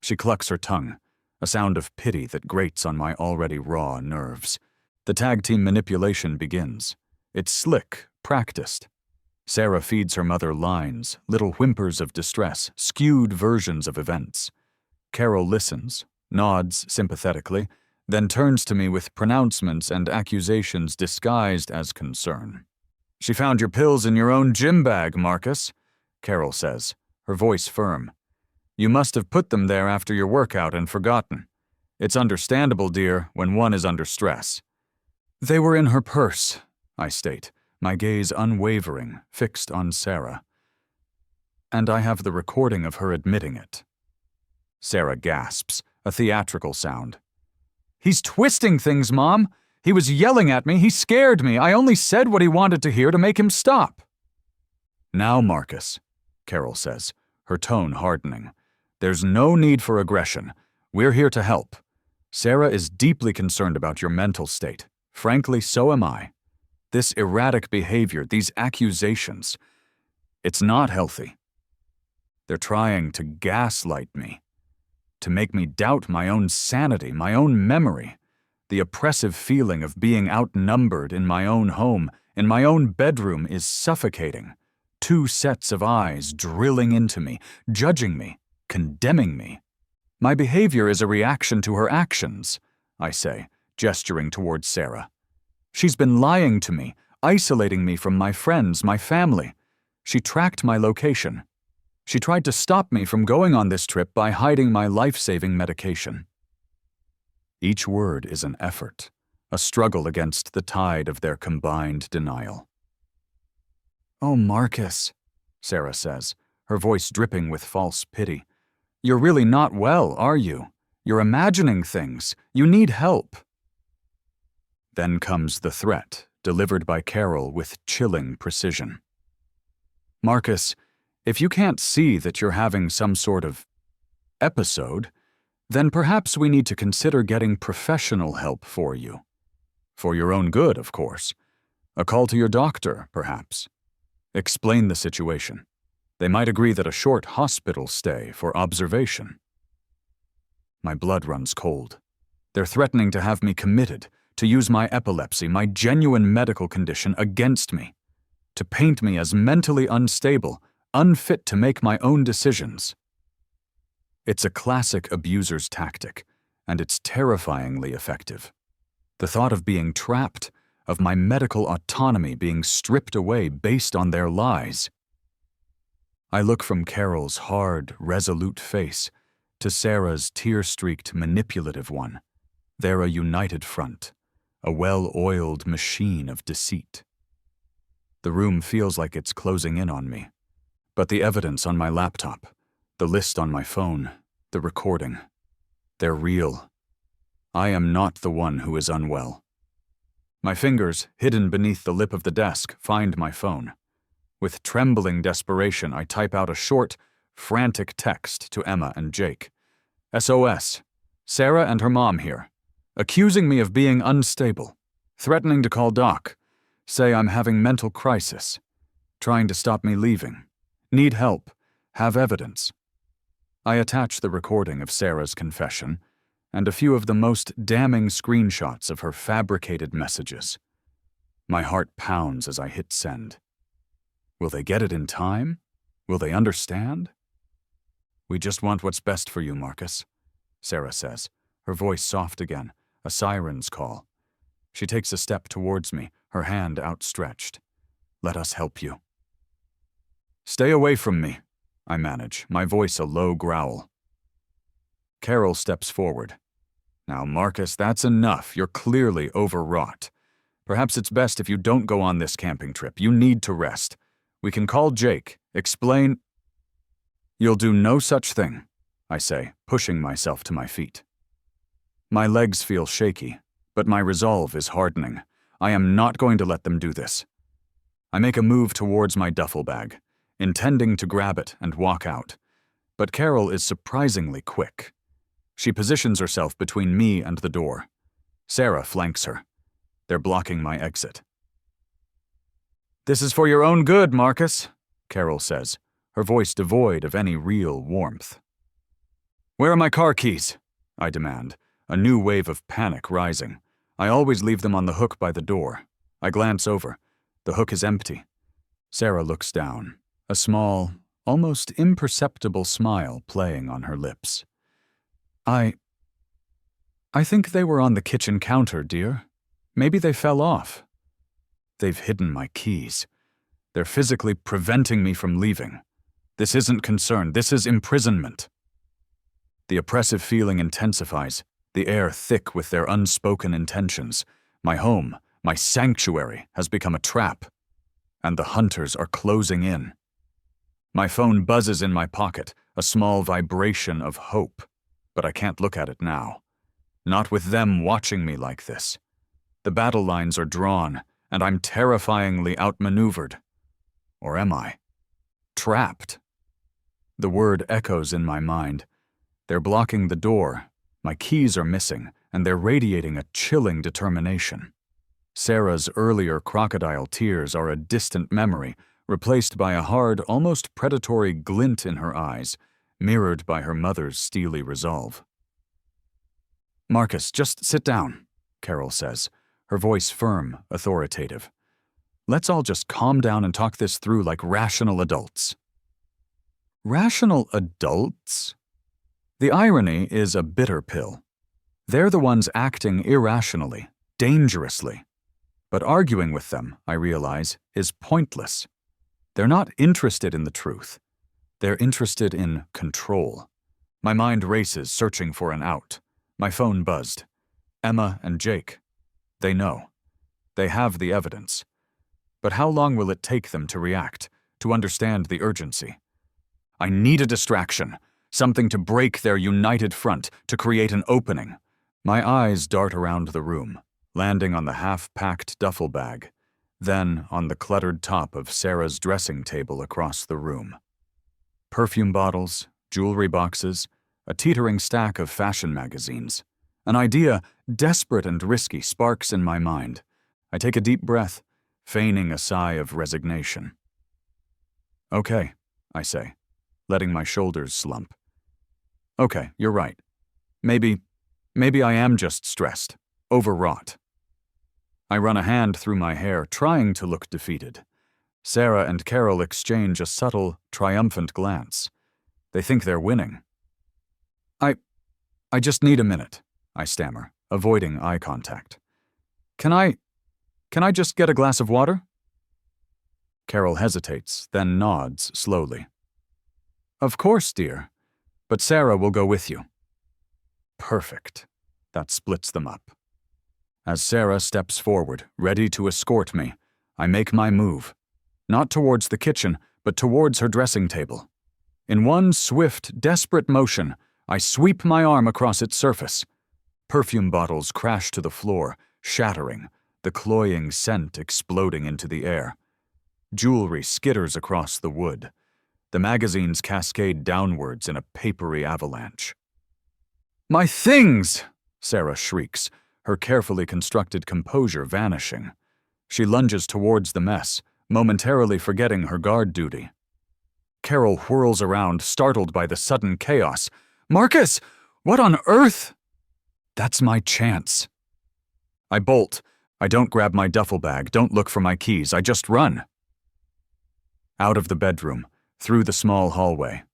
She clucks her tongue, a sound of pity that grates on my already raw nerves. The tag team manipulation begins. It's slick, practiced. Sarah feeds her mother lines, little whimpers of distress, skewed versions of events. Carol listens, nods sympathetically, then turns to me with pronouncements and accusations disguised as concern. "She found your pills in your own gym bag, Marcus," Carol says, her voice firm. "You must have put them there after your workout and forgotten. It's understandable, dear, when one is under stress." "They were in her purse," I state, my gaze unwavering, fixed on Sarah. And I have the recording of her admitting it. Sarah gasps, a theatrical sound. "He's twisting things, Mom! He was yelling at me, he scared me, I only said what he wanted to hear to make him stop." "Now, Marcus," Carol says, her tone hardening. "There's no need for aggression. We're here to help. Sarah is deeply concerned about your mental state. Frankly, so am I. This erratic behavior, these accusations, it's not healthy. They're trying to gaslight me, to make me doubt my own sanity, my own memory. The oppressive feeling of being outnumbered in my own home, in my own bedroom, is suffocating. Two sets of eyes drilling into me, judging me, condemning me. My behavior is a reaction to her actions," I say, gesturing towards Sarah. "She's been lying to me, isolating me from my friends, my family. She tracked my location. She tried to stop me from going on this trip by hiding my life-saving medication. Each word is an effort, a struggle against the tide of their combined denial. "Oh, Marcus," Sarah says, her voice dripping with false pity. "You're really not well, are you? You're imagining things. You need help." Then comes the threat, delivered by Carol with chilling precision. "Marcus, if you can't see that you're having some sort of episode, then perhaps we need to consider getting professional help for you. For your own good, of course. A call to your doctor, perhaps. Explain the situation. They might agree that a short hospital stay for observation." My blood runs cold. They're threatening to have me committed, to use my epilepsy, my genuine medical condition, against me, to paint me as mentally unstable, unfit to make my own decisions. It's a classic abuser's tactic, and it's terrifyingly effective. The thought of being trapped, of my medical autonomy being stripped away based on their lies. I look from Carol's hard, resolute face to Sarah's tear-streaked, manipulative one. They're a united front, a well-oiled machine of deceit. The room feels like it's closing in on me, but the evidence on my laptop, the list on my phone, the recording, they're real. I am not the one who is unwell. My fingers, hidden beneath the lip of the desk, find my phone. With trembling desperation, I type out a short, frantic text to Emma and Jake. "SOS. Sarah and her mom here. Accusing me of being unstable. Threatening to call Doc. Say I'm having mental crisis. Trying to stop me leaving. Need help. Have evidence." I attach the recording of Sarah's confession and a few of the most damning screenshots of her fabricated messages. My heart pounds as I hit send. Will they get it in time? Will they understand? "We just want what's best for you, Marcus," Sarah says, her voice soft again, a siren's call. She takes a step towards me, her hand outstretched. "Let us help you." "Stay away from me," I manage, my voice a low growl. Carol steps forward. "Now, Marcus, that's enough. You're clearly overwrought. Perhaps it's best if you don't go on this camping trip. You need to rest. We can call Jake, explain—" "You'll do no such thing," I say, pushing myself to my feet. My legs feel shaky, but my resolve is hardening. I am not going to let them do this. I make a move towards my duffel bag, intending to grab it and walk out. But Carol is surprisingly quick. She positions herself between me and the door. Sarah flanks her. They're blocking my exit. "This is for your own good, Marcus," Carol says, her voice devoid of any real warmth. "Where are my car keys?" I demand, a new wave of panic rising. I always leave them on the hook by the door. I glance over. The hook is empty. Sarah looks down, a small, almost imperceptible smile playing on her lips. I think they were on the kitchen counter, dear. Maybe they fell off." They've hidden my keys. They're physically preventing me from leaving. This isn't concern, this is imprisonment. The oppressive feeling intensifies, the air thick with their unspoken intentions. My home, my sanctuary, has become a trap, and the hunters are closing in. My phone buzzes in my pocket, a small vibration of hope, but I can't look at it now. Not with them watching me like this. The battle lines are drawn, and I'm terrifyingly outmaneuvered. Or am I? Trapped. The word echoes in my mind. They're blocking the door, my keys are missing, and they're radiating a chilling determination. Sarah's earlier crocodile tears are a distant memory, replaced by a hard, almost predatory glint in her eyes, mirrored by her mother's steely resolve. "Marcus, just sit down," Carol says, her voice firm, authoritative. "Let's all just calm down and talk this through like rational adults." Rational adults? The irony is a bitter pill. They're the ones acting irrationally, dangerously. But arguing with them, I realize, is pointless. They're not interested in the truth. They're interested in control. My mind races, searching for an out. My phone buzzed. Emma and Jake. They know. They have the evidence. But how long will it take them to react, to understand the urgency? I need a distraction, something to break their united front, to create an opening. My eyes dart around the room, landing on the half-packed duffel bag, then on the cluttered top of Sarah's dressing table across the room. Perfume bottles, jewelry boxes, a teetering stack of fashion magazines. An idea, desperate and risky, sparks in my mind. I take a deep breath, feigning a sigh of resignation. Okay, I say, letting my shoulders slump. Okay, you're right. Maybe I am just stressed, overwrought. I run a hand through my hair, trying to look defeated. Sarah and Carol exchange a subtle, triumphant glance. They think they're winning. I just need a minute, I stammer, avoiding eye contact. Can I just get a glass of water? Carol hesitates, then nods slowly. Of course, dear, but Sarah will go with you. Perfect. That splits them up. As Sarah steps forward, ready to escort me, I make my move. Not towards the kitchen, but towards her dressing table. In one swift, desperate motion, I sweep my arm across its surface. Perfume bottles crash to the floor, shattering, the cloying scent exploding into the air. Jewelry skitters across the wood. The magazines cascade downwards in a papery avalanche. My things! Sarah shrieks, her carefully constructed composure vanishing. She lunges towards the mess, momentarily forgetting her guard duty. Carol whirls around, startled by the sudden chaos. Marcus! What on earth? That's my chance. I bolt. I don't grab my duffel bag, don't look for my keys, I just run. Out of the bedroom, through the small hallway.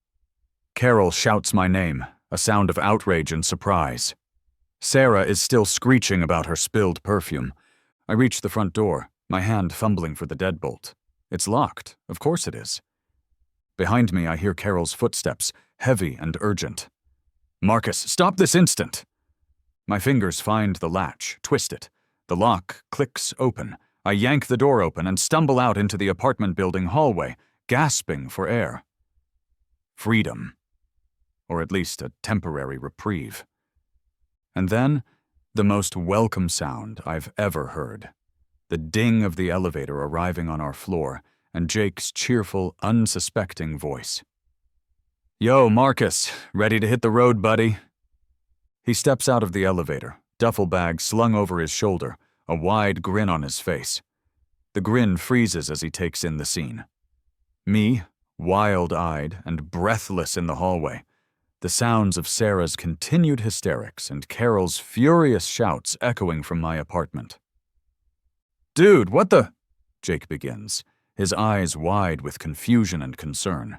Carol shouts my name, a sound of outrage and surprise. Sarah is still screeching about her spilled perfume. I reach the front door, my hand fumbling for the deadbolt. It's locked, of course it is. Behind me, I hear Carol's footsteps, heavy and urgent. Marcus, stop this instant! My fingers find the latch, twist it. The lock clicks open. I yank the door open and stumble out into the apartment building hallway, gasping for air. Freedom. Or at least a temporary reprieve. And then, the most welcome sound I've ever heard. The ding of the elevator arriving on our floor, and Jake's cheerful, unsuspecting voice. Yo, Marcus, ready to hit the road, buddy? He steps out of the elevator, duffel bag slung over his shoulder, a wide grin on his face. The grin freezes as he takes in the scene. Me, wild-eyed and breathless in the hallway, the sounds of Sarah's continued hysterics and Carol's furious shouts echoing from my apartment. Dude, what the? Jake begins, his eyes wide with confusion and concern.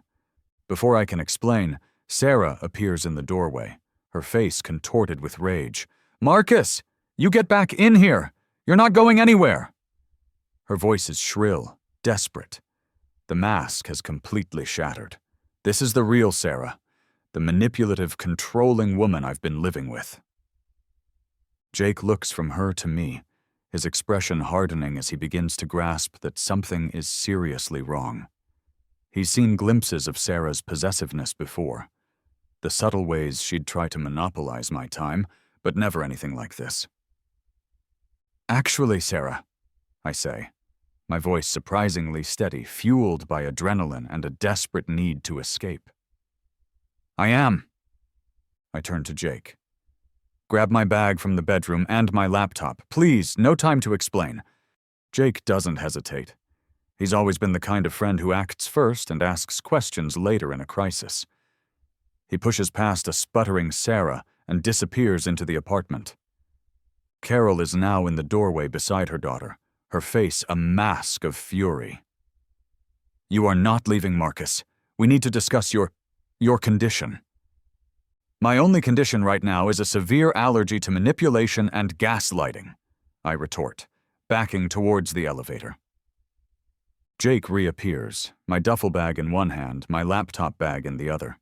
Before I can explain, Sarah appears in the doorway, her face contorted with rage. Marcus, you get back in here! You're not going anywhere! Her voice is shrill, desperate. The mask has completely shattered. This is the real Sarah, the manipulative, controlling woman I've been living with. Jake looks from her to me, his expression hardening as he begins to grasp that something is seriously wrong. He's seen glimpses of Sarah's possessiveness before, the subtle ways she'd try to monopolize my time, but never anything like this. Actually, Sarah, I say, my voice surprisingly steady, fueled by adrenaline and a desperate need to escape. I am. I turn to Jake. Grab my bag from the bedroom and my laptop. Please, no time to explain. Jake doesn't hesitate. He's always been the kind of friend who acts first and asks questions later in a crisis. He pushes past a sputtering Sarah and disappears into the apartment. Carol is now in the doorway beside her daughter, her face a mask of fury. You are not leaving, Marcus. We need to discuss your condition. My only condition right now is a severe allergy to manipulation and gaslighting, I retort, backing towards the elevator. Jake reappears, my duffel bag in one hand, my laptop bag in the other.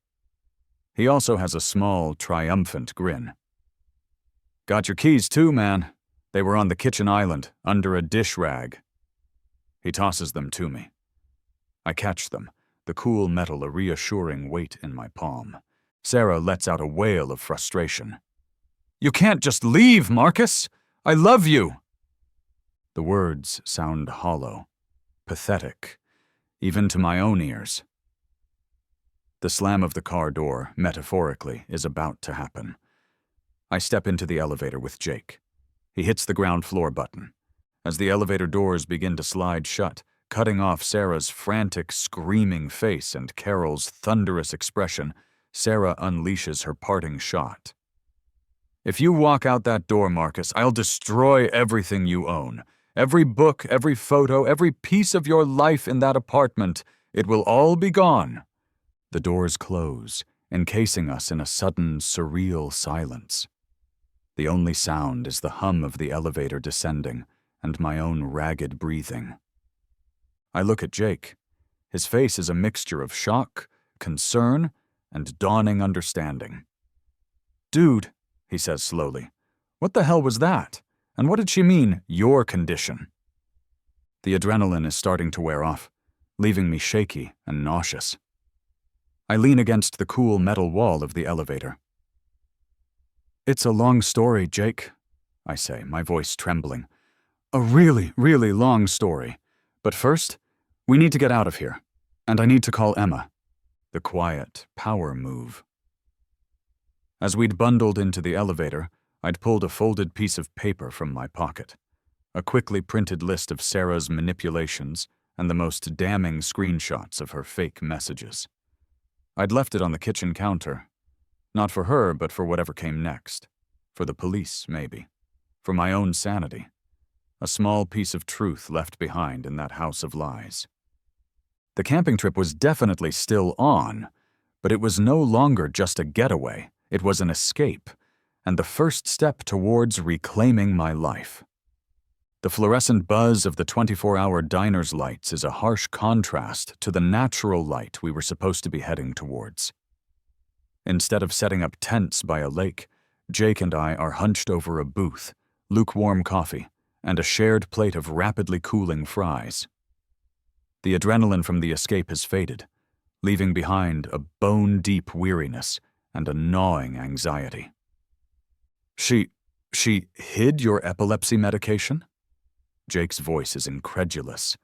He also has a small, triumphant grin. "Got your keys too, man. They were on the kitchen island, under a dish rag." He tosses them to me. I catch them, the cool metal a reassuring weight in my palm. Sarah lets out a wail of frustration. "You can't just leave, Marcus! I love you!" The words sound hollow, pathetic, even to my own ears. The slam of the car door, metaphorically, is about to happen. I step into the elevator with Jake. He hits the ground floor button. As the elevator doors begin to slide shut, cutting off Sarah's frantic, screaming face and Carol's thunderous expression, Sarah unleashes her parting shot. "If you walk out that door, Marcus, I'll destroy everything you own. Every book, every photo, every piece of your life in that apartment. It will all be gone." The doors close, encasing us in a sudden, surreal silence. The only sound is the hum of the elevator descending and my own ragged breathing. I look at Jake. His face is a mixture of shock, concern, and dawning understanding. "Dude," he says slowly, "what the hell was that? And what did she mean, your condition?" The adrenaline is starting to wear off, leaving me shaky and nauseous. I lean against the cool metal wall of the elevator. "It's a long story, Jake," I say, my voice trembling. "A really, really long story. But first, we need to get out of here. And I need to call Emma." The quiet power move. As we'd bundled into the elevator, I'd pulled a folded piece of paper from my pocket. A quickly printed list of Sarah's manipulations and the most damning screenshots of her fake messages. I'd left it on the kitchen counter. Not for her, but for whatever came next. For the police, maybe. For my own sanity. A small piece of truth left behind in that house of lies. The camping trip was definitely still on, but it was no longer just a getaway. It was an escape, and the first step towards reclaiming my life. The fluorescent buzz of the 24-hour diner's lights is a harsh contrast to the natural light we were supposed to be heading towards. Instead of setting up tents by a lake, Jake and I are hunched over a booth, lukewarm coffee, and a shared plate of rapidly cooling fries. The adrenaline from the escape has faded, leaving behind a bone-deep weariness and a gnawing anxiety. She hid your epilepsy medication?" Jake's voice is incredulous.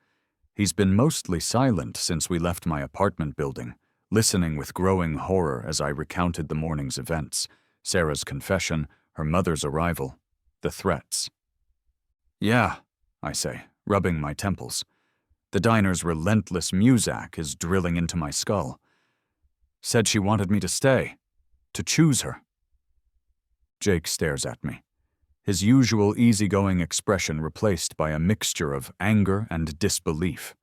He's been mostly silent since we left my apartment building, listening with growing horror as I recounted the morning's events, Sarah's confession, her mother's arrival, the threats. "Yeah," I say, rubbing my temples. The diner's relentless muzak is drilling into my skull. "Said she wanted me to stay, to choose her." Jake stares at me, his usual easygoing expression replaced by a mixture of anger and disbelief.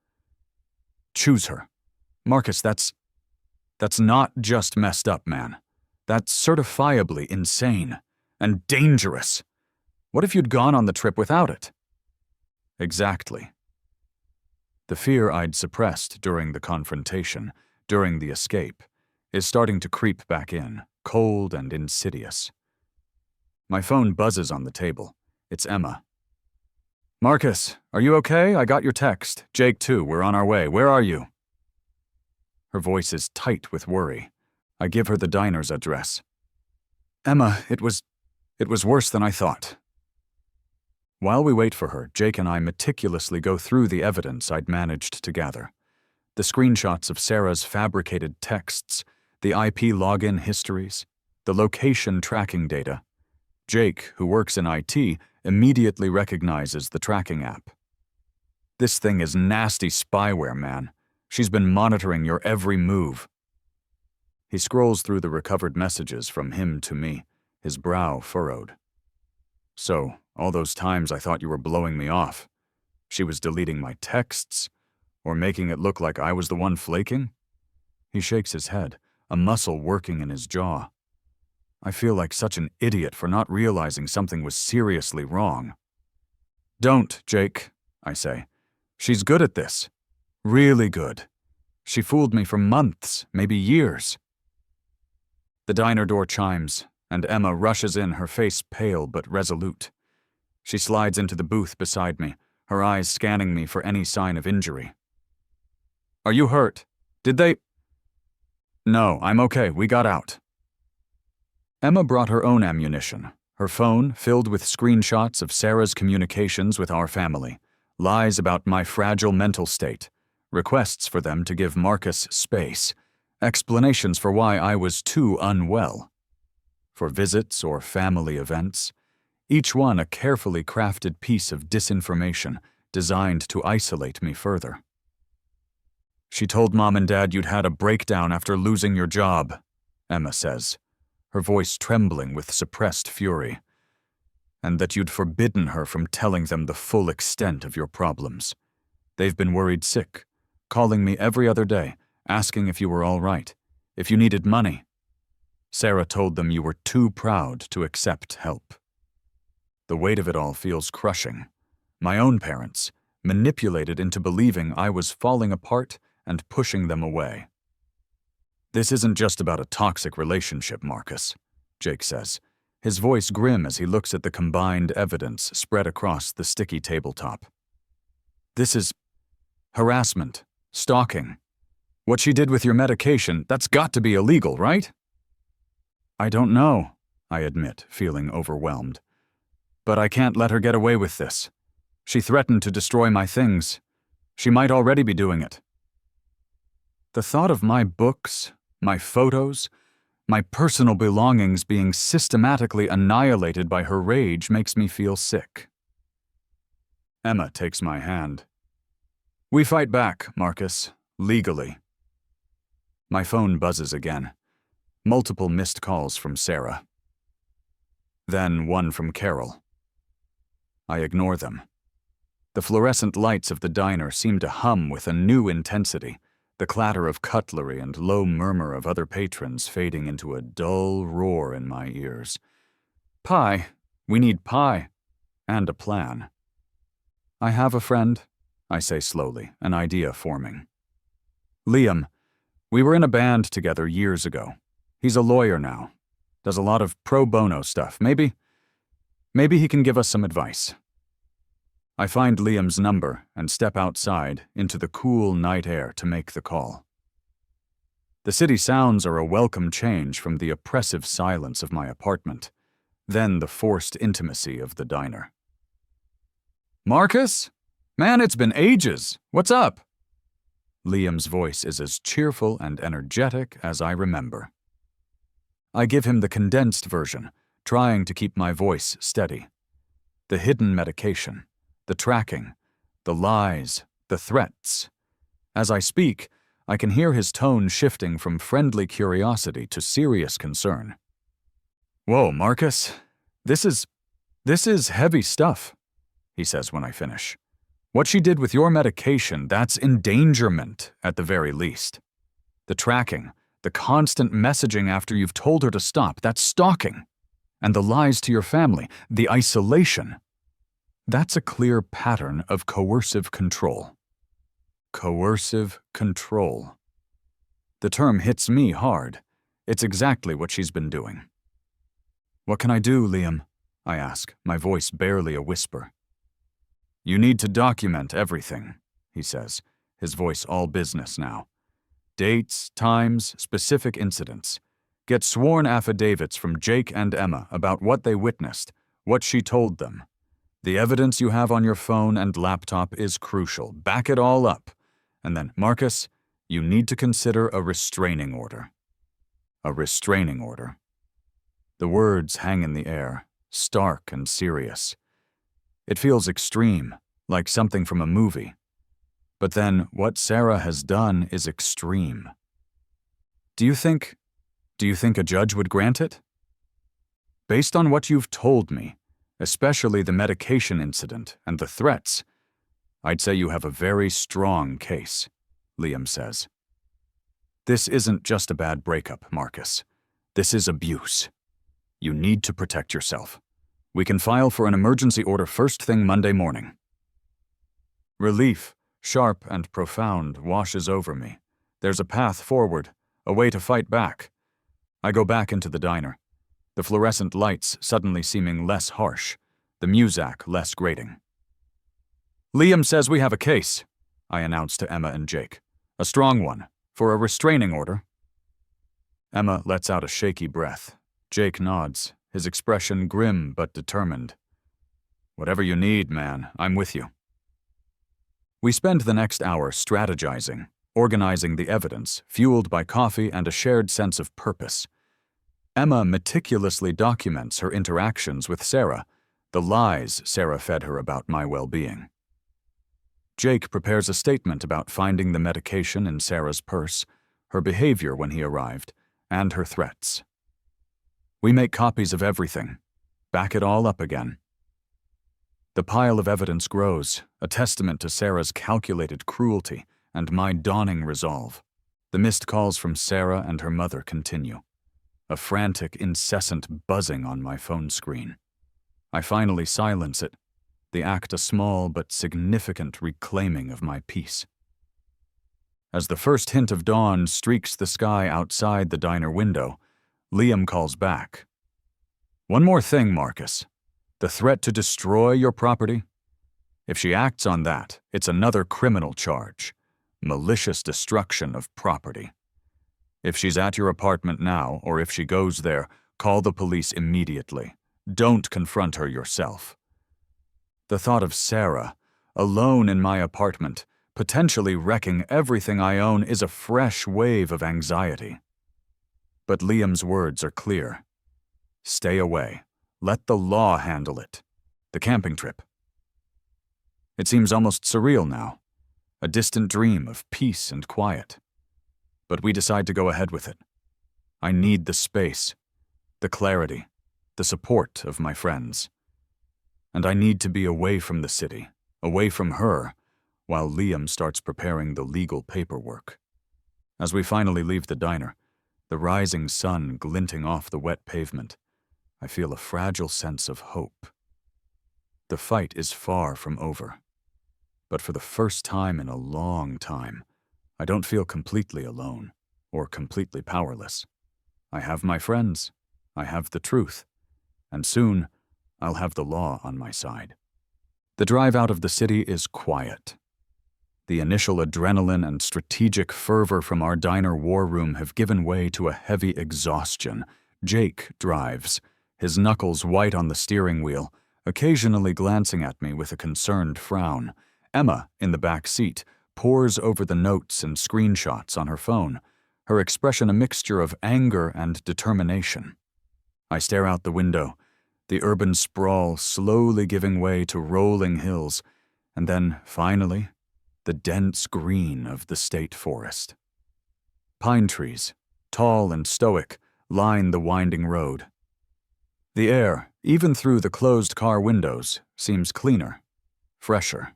"Choose her? Marcus, that's not just messed up, man. That's certifiably insane and dangerous. What if you'd gone on the trip without it?" Exactly. The fear I'd suppressed during the confrontation, during the escape, is starting to creep back in, cold and insidious. My phone buzzes on the table. It's Emma. "Marcus, are you okay? I got your text. Jake too, we're on our way. Where are you?" Her voice is tight with worry. I give her the diner's address. "Emma, it was worse than I thought." While we wait for her, Jake and I meticulously go through the evidence I'd managed to gather. The screenshots of Sarah's fabricated texts, the IP login histories, the location tracking data. Jake, who works in IT, immediately recognizes the tracking app. "This thing is nasty spyware, man. She's been monitoring your every move." He scrolls through the recovered messages from him to me, his brow furrowed. "So, all those times I thought you were blowing me off, she was deleting my texts, or making it look like I was the one flaking?" He shakes his head, a muscle working in his jaw. I feel like such an idiot for not realizing something was seriously wrong. Don't, Jake, I say. She's good at this. Really good. She fooled me for months, maybe years. The diner door chimes, and Emma rushes in, her face pale but resolute. She slides into the booth beside me, her eyes scanning me for any sign of injury. Are you hurt? Did they? No, I'm okay. We got out. Emma brought her own ammunition, her phone filled with screenshots of Sarah's communications with our family, lies about my fragile mental state, requests for them to give Marcus space, explanations for why I was too unwell. For visits or family events, each one a carefully crafted piece of disinformation designed to isolate me further. She told Mom and Dad you'd had a breakdown after losing your job, Emma says, her voice trembling with suppressed fury, and that you'd forbidden her from telling them the full extent of your problems. They've been worried sick, calling me every other day, asking if you were all right, if you needed money. Sarah told them you were too proud to accept help. The weight of it all feels crushing. My own parents, manipulated into believing I was falling apart and pushing them away. This isn't just about a toxic relationship, Marcus, Jake says, his voice grim as he looks at the combined evidence spread across the sticky tabletop. This is harassment, stalking. What she did with your medication, that's got to be illegal, right? I don't know, I admit, feeling overwhelmed. But I can't let her get away with this. She threatened to destroy my things. She might already be doing it. The thought of my books, my photos, my personal belongings being systematically annihilated by her rage makes me feel sick. Emma takes my hand. We fight back, Marcus, legally. My phone buzzes again. Multiple missed calls from Sarah. Then one from Carol. I ignore them. The fluorescent lights of the diner seem to hum with a new intensity, the clatter of cutlery and low murmur of other patrons fading into a dull roar in my ears. Pie. We need pie. And a plan. I have a friend, I say slowly, an idea forming. Liam. We were in a band together years ago. He's a lawyer now. Does a lot of pro bono stuff. Maybe he can give us some advice. I find Liam's number and step outside into the cool night air to make the call. The city sounds are a welcome change from the oppressive silence of my apartment, then the forced intimacy of the diner. Marcus? Man, it's been ages. What's up? Liam's voice is as cheerful and energetic as I remember. I give him the condensed version, trying to keep my voice steady. The hidden medication, the tracking, the lies, the threats. As I speak, I can hear his tone shifting from friendly curiosity to serious concern. Whoa, Marcus, this is heavy stuff, he says when I finish. What she did with your medication, that's endangerment at the very least. The tracking, the constant messaging after you've told her to stop, that's stalking. And the lies to your family, the isolation. That's a clear pattern of coercive control. Coercive control. The term hits me hard. It's exactly what she's been doing. What can I do, Liam? I ask, my voice barely a whisper. You need to document everything, he says, his voice all business now. Dates, times, specific incidents. Get sworn affidavits from Jake and Emma about what they witnessed, what she told them. The evidence you have on your phone and laptop is crucial. Back it all up. And then, Marcus, you need to consider a restraining order. A restraining order. The words hang in the air, stark and serious. It feels extreme, like something from a movie. But then, what Sarah has done is extreme. Do you think a judge would grant it? Based on what you've told me, especially the medication incident and the threats, I'd say you have a very strong case, Liam says. This isn't just a bad breakup, Marcus. This is abuse. You need to protect yourself. We can file for an emergency order first thing Monday morning. Relief, sharp and profound, washes over me. There's a path forward, a way to fight back. I go back into the diner, the fluorescent lights suddenly seeming less harsh, the muzak less grating. Liam says we have a case, I announce to Emma and Jake. A strong one, for a restraining order. Emma lets out a shaky breath. Jake nods, his expression grim but determined. Whatever you need, man, I'm with you. We spend the next hour strategizing, organizing the evidence, fueled by coffee and a shared sense of purpose. Emma meticulously documents her interactions with Sarah, the lies Sarah fed her about my well-being. Jake prepares a statement about finding the medication in Sarah's purse, her behavior when he arrived, and her threats. We make copies of everything, back it all up again. The pile of evidence grows, a testament to Sarah's calculated cruelty and my dawning resolve. The missed calls from Sarah and her mother continue, a frantic, incessant buzzing on my phone screen. I finally silence it, the act a small but significant reclaiming of my peace. As the first hint of dawn streaks the sky outside the diner window, Liam calls back. One more thing, Marcus. The threat to destroy your property? If she acts on that, it's another criminal charge. Malicious destruction of property. If she's at your apartment now, or if she goes there, call the police immediately. Don't confront her yourself. The thought of Sarah, alone in my apartment, potentially wrecking everything I own, is a fresh wave of anxiety. But Liam's words are clear. Stay away. Let the law handle it. The camping trip. It seems almost surreal now, a distant dream of peace and quiet. But we decide to go ahead with it. I need the space, the clarity, the support of my friends. And I need to be away from the city, away from her, while Liam starts preparing the legal paperwork. As we finally leave the diner, the rising sun glinting off the wet pavement, I feel a fragile sense of hope. The fight is far from over. But for the first time in a long time, I don't feel completely alone or completely powerless. I have my friends, I have the truth, and soon I'll have the law on my side. The drive out of the city is quiet. The initial adrenaline and strategic fervor from our diner war room have given way to a heavy exhaustion. Jake drives, his knuckles white on the steering wheel, occasionally glancing at me with a concerned frown. Emma, in the back seat, pores over the notes and screenshots on her phone, her expression a mixture of anger and determination. I stare out the window, the urban sprawl slowly giving way to rolling hills, and then, finally, the dense green of the state forest. Pine trees, tall and stoic, line the winding road. The air, even through the closed car windows, seems cleaner, fresher.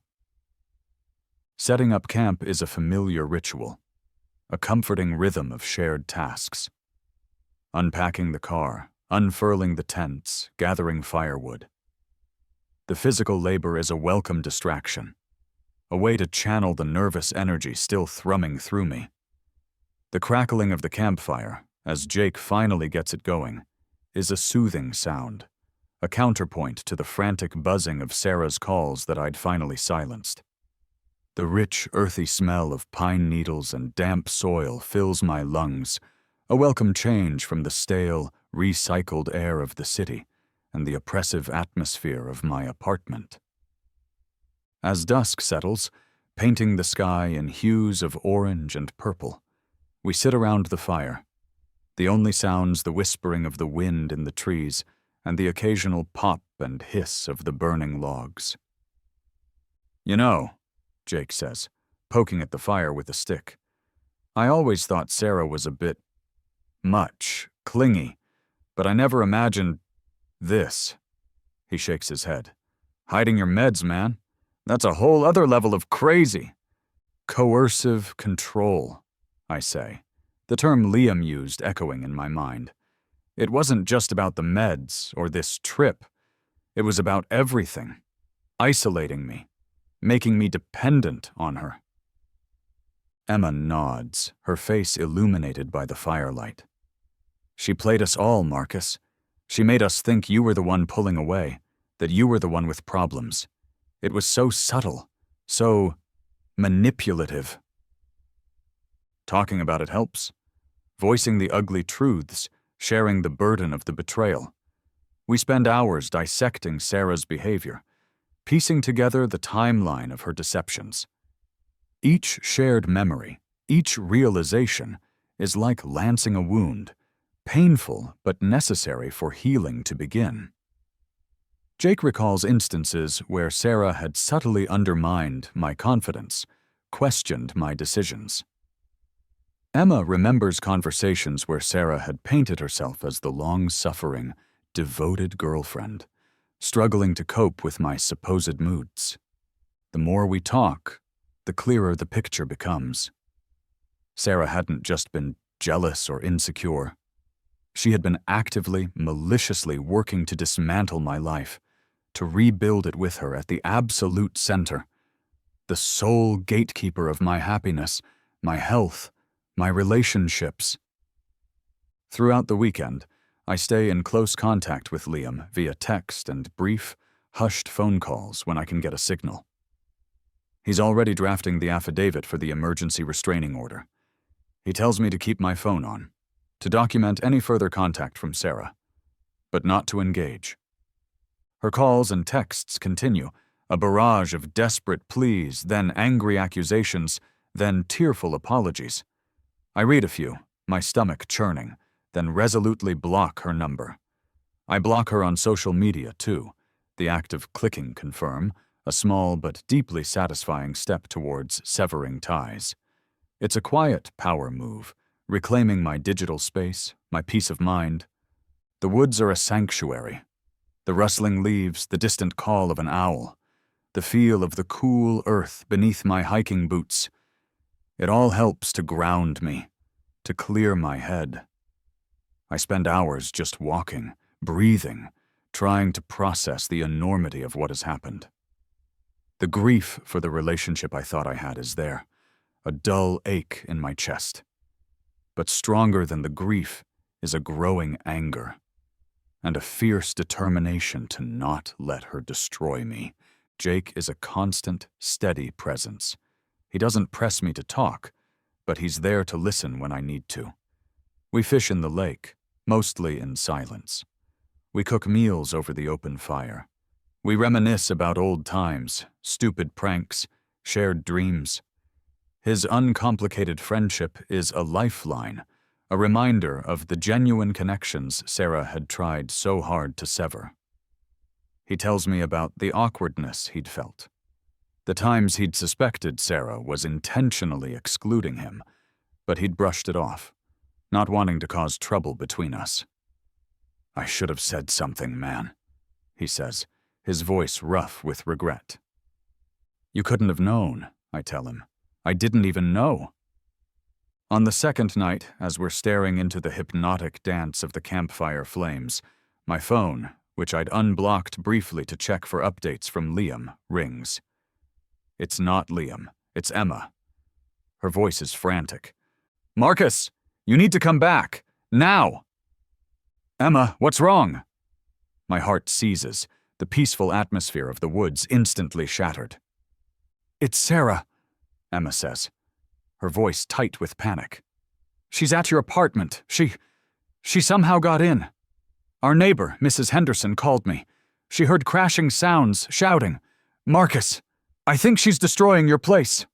Setting up camp is a familiar ritual, a comforting rhythm of shared tasks. Unpacking the car, unfurling the tents, gathering firewood. The physical labor is a welcome distraction, a way to channel the nervous energy still thrumming through me. The crackling of the campfire, as Jake finally gets it going, is a soothing sound, a counterpoint to the frantic buzzing of Sarah's calls that I'd finally silenced. The rich, earthy smell of pine needles and damp soil fills my lungs, a welcome change from the stale, recycled air of the city and the oppressive atmosphere of my apartment. As dusk settles, painting the sky in hues of orange and purple, we sit around the fire, the only sounds the whispering of the wind in the trees and the occasional pop and hiss of the burning logs. You know, Jake says, poking at the fire with a stick, I always thought Sarah was a bit much, clingy, but I never imagined this. He shakes his head. Hiding your meds, man. That's a whole other level of crazy. Coercive control, I say, the term Liam used echoing in my mind. It wasn't just about the meds or this trip. It was about everything, isolating me, making me dependent on her. Emma nods, her face illuminated by the firelight. She played us all, Marcus. She made us think you were the one pulling away, that you were the one with problems. It was so subtle, so manipulative. Talking about it helps. Voicing the ugly truths, sharing the burden of the betrayal. We spend hours dissecting Sarah's behavior, piecing together the timeline of her deceptions. Each shared memory, each realization, is like lancing a wound, painful but necessary for healing to begin. Jake recalls instances where Sarah had subtly undermined my confidence, questioned my decisions. Emma remembers conversations where Sarah had painted herself as the long-suffering, devoted girlfriend, struggling to cope with my supposed moods. The more we talk, the clearer the picture becomes. Sarah hadn't just been jealous or insecure. She had been actively, maliciously working to dismantle my life, to rebuild it with her at the absolute center, the sole gatekeeper of my happiness, my health, my relationships. Throughout the weekend, I stay in close contact with Liam via text and brief, hushed phone calls when I can get a signal. He's already drafting the affidavit for the emergency restraining order. He tells me to keep my phone on, to document any further contact from Sarah, but not to engage. Her calls and texts continue, a barrage of desperate pleas, then angry accusations, then tearful apologies. I read a few, my stomach churning, then resolutely block her number. I block her on social media, too, the act of clicking confirm, a small but deeply satisfying step towards severing ties. It's a quiet power move, reclaiming my digital space, my peace of mind. The woods are a sanctuary. The rustling leaves, the distant call of an owl, the feel of the cool earth beneath my hiking boots. It all helps to ground me, to clear my head. I spend hours just walking, breathing, trying to process the enormity of what has happened. The grief for the relationship I thought I had is there, a dull ache in my chest. But stronger than the grief is a growing anger, and a fierce determination to not let her destroy me. Jake is a constant, steady presence. He doesn't press me to talk, but he's there to listen when I need to. We fish in the lake, mostly in silence. We cook meals over the open fire. We reminisce about old times, stupid pranks, shared dreams. His uncomplicated friendship is a lifeline, a reminder of the genuine connections Sarah had tried so hard to sever. He tells me about the awkwardness he'd felt, the times he'd suspected Sarah was intentionally excluding him, but he'd brushed it off, not wanting to cause trouble between us. "I should have said something, man," he says, his voice rough with regret. "You couldn't have known," I tell him. "I didn't even know." On the second night, as we're staring into the hypnotic dance of the campfire flames, my phone, which I'd unblocked briefly to check for updates from Liam, rings. It's not Liam, it's Emma. Her voice is frantic. "Marcus, you need to come back, now!" "Emma, what's wrong?" My heart seizes, the peaceful atmosphere of the woods instantly shattered. "It's Sarah," Emma says, her voice tight with panic. "She's at your apartment. She somehow got in. Our neighbor, Mrs. Henderson, called me. She heard crashing sounds, shouting, 'Marcus, I think she's destroying your place.'"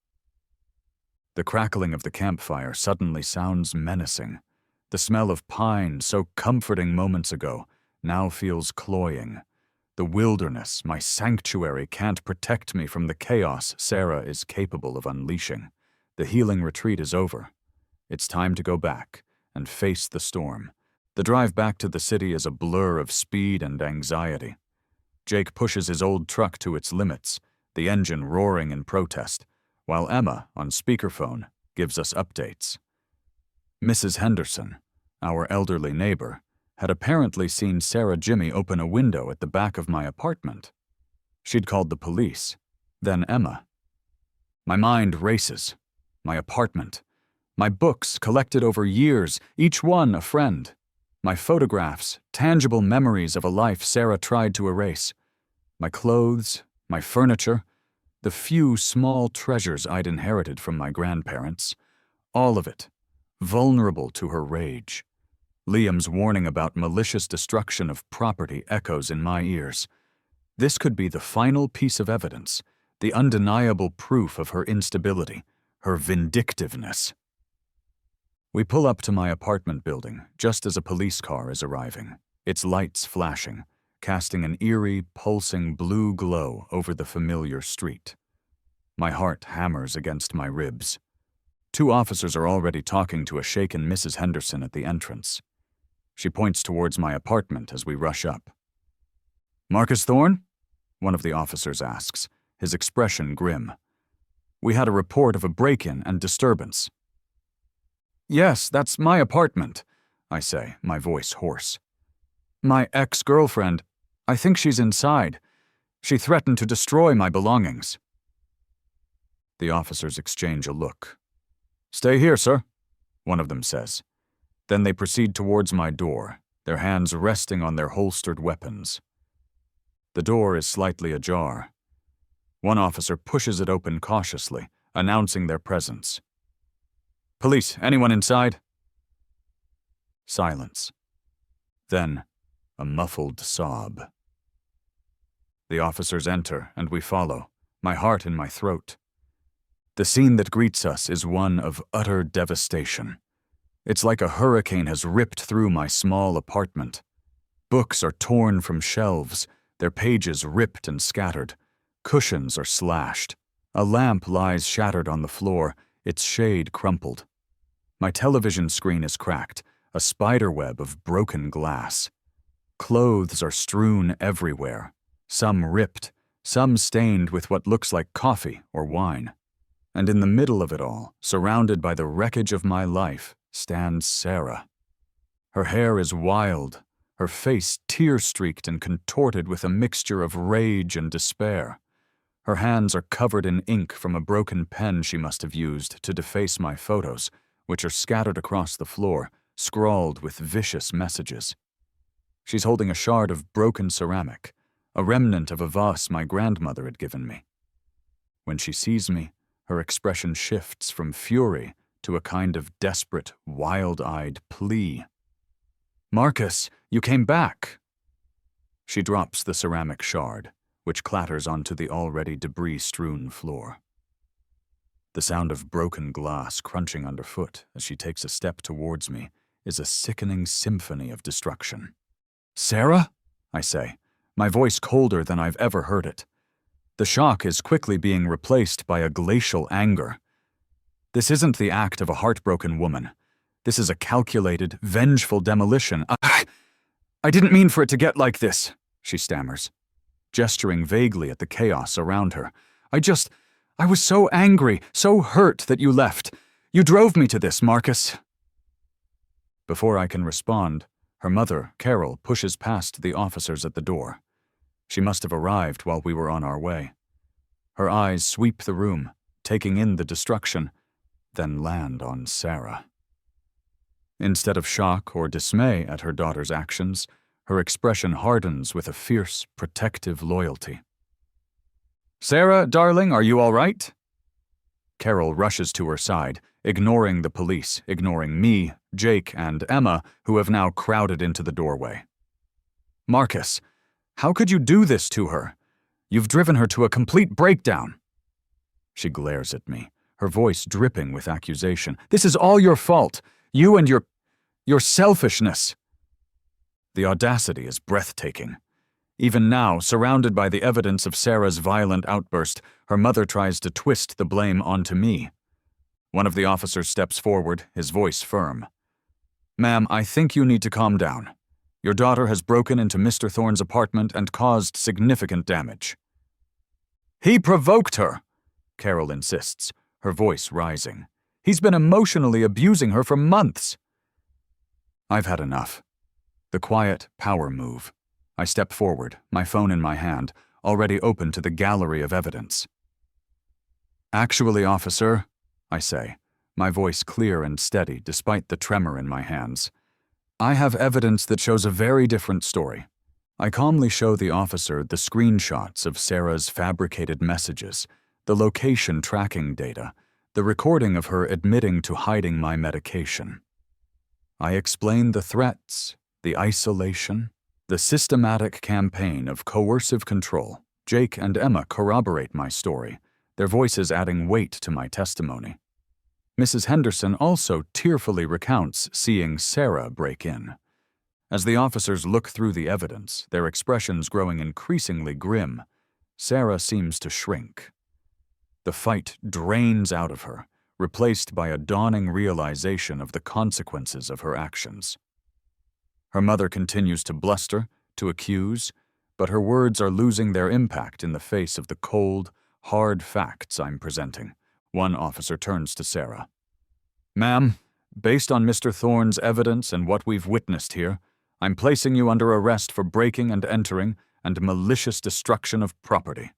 The crackling of the campfire suddenly sounds menacing. The smell of pine, so comforting moments ago, now feels cloying. The wilderness, my sanctuary, can't protect me from the chaos Sarah is capable of unleashing. The healing retreat is over. It's time to go back and face the storm. The drive back to the city is a blur of speed and anxiety. Jake pushes his old truck to its limits, the engine roaring in protest, while Emma, on speakerphone, gives us updates. Mrs. Henderson, our elderly neighbor, had apparently seen Sarah Jimmy open a window at the back of my apartment. She'd called the police, then Emma. My mind races. My apartment. My books collected over years, each one a friend. My photographs, tangible memories of a life Sarah tried to erase. My clothes, my furniture, the few small treasures I'd inherited from my grandparents. All of it, vulnerable to her rage. Liam's warning about malicious destruction of property echoes in my ears. This could be the final piece of evidence, the undeniable proof of her instability, her vindictiveness. We pull up to my apartment building just as a police car is arriving, its lights flashing, casting an eerie, pulsing blue glow over the familiar street. My heart hammers against my ribs. 2 officers are already talking to a shaken Mrs. Henderson at the entrance. She points towards my apartment as we rush up. "Marcus Thorne?" one of the officers asks, his expression grim. "We had a report of a break-in and disturbance." "Yes, that's my apartment," I say, my voice hoarse. "My ex-girlfriend, I think she's inside. She threatened to destroy my belongings." The officers exchange a look. "Stay here, sir," one of them says. Then they proceed towards my door, their hands resting on their holstered weapons. The door is slightly ajar. One officer pushes it open cautiously, announcing their presence. "Police, anyone inside?" Silence. Then, a muffled sob. The officers enter, and we follow, my heart in my throat. The scene that greets us is one of utter devastation. It's like a hurricane has ripped through my small apartment. Books are torn from shelves, their pages ripped and scattered. Cushions are slashed. A lamp lies shattered on the floor, its shade crumpled. My television screen is cracked, a spiderweb of broken glass. Clothes are strewn everywhere, some ripped, some stained with what looks like coffee or wine. And in the middle of it all, surrounded by the wreckage of my life, stands Sarah. Her hair is wild, her face tear-streaked and contorted with a mixture of rage and despair. Her hands are covered in ink from a broken pen she must have used to deface my photos, which are scattered across the floor, scrawled with vicious messages. She's holding a shard of broken ceramic, a remnant of a vase my grandmother had given me. When she sees me, her expression shifts from fury to a kind of desperate, wild-eyed plea. "Marcus, you came back!" She drops the ceramic shard, which clatters onto the already debris-strewn floor. The sound of broken glass crunching underfoot as she takes a step towards me is a sickening symphony of destruction. "Sarah?" I say, my voice colder than I've ever heard it. The shock is quickly being replaced by a glacial anger. This isn't the act of a heartbroken woman. This is a calculated, vengeful demolition. I didn't mean for it to get like this," she stammers, gesturing vaguely at the chaos around her. I was so angry, so hurt that you left. You drove me to this, Marcus." Before I can respond, her mother, Carol, pushes past the officers at the door. She must have arrived while we were on our way. Her eyes sweep the room, taking in the destruction, then land on Sarah. Instead of shock or dismay at her daughter's actions, her expression hardens with a fierce, protective loyalty. "Sarah, darling, are you all right?" Carol rushes to her side, ignoring the police, ignoring me, Jake, and Emma, who have now crowded into the doorway. "Marcus, how could you do this to her? You've driven her to a complete breakdown." She glares at me, her voice dripping with accusation. "This is all your fault. You and your selfishness." The audacity is breathtaking. Even now, surrounded by the evidence of Sarah's violent outburst, her mother tries to twist the blame onto me. One of the officers steps forward, his voice firm. "Ma'am, I think you need to calm down. Your daughter has broken into Mr. Thorne's apartment and caused significant damage." "He provoked her," Carol insists, her voice rising. "He's been emotionally abusing her for months." "I've had enough. The quiet power move. I step forward, my phone in my hand, already open to the gallery of evidence. "Actually, officer," I say, my voice clear and steady despite the tremor in my hands, "I have evidence that shows a very different story." I calmly show the officer the screenshots of Sarah's fabricated messages, the location tracking data, the recording of her admitting to hiding my medication. I explain the threats, the isolation, the systematic campaign of coercive control. Jake and Emma corroborate my story, their voices adding weight to my testimony. Mrs. Henderson also tearfully recounts seeing Sarah break in. As the officers look through the evidence, their expressions growing increasingly grim, Sarah seems to shrink. The fight drains out of her, replaced by a dawning realization of the consequences of her actions. Her mother continues to bluster, to accuse, but her words are losing their impact in the face of the cold, hard facts I'm presenting. One officer turns to Sarah. "Ma'am, based on Mr. Thorne's evidence and what we've witnessed here, I'm placing you under arrest for breaking and entering and malicious destruction of property."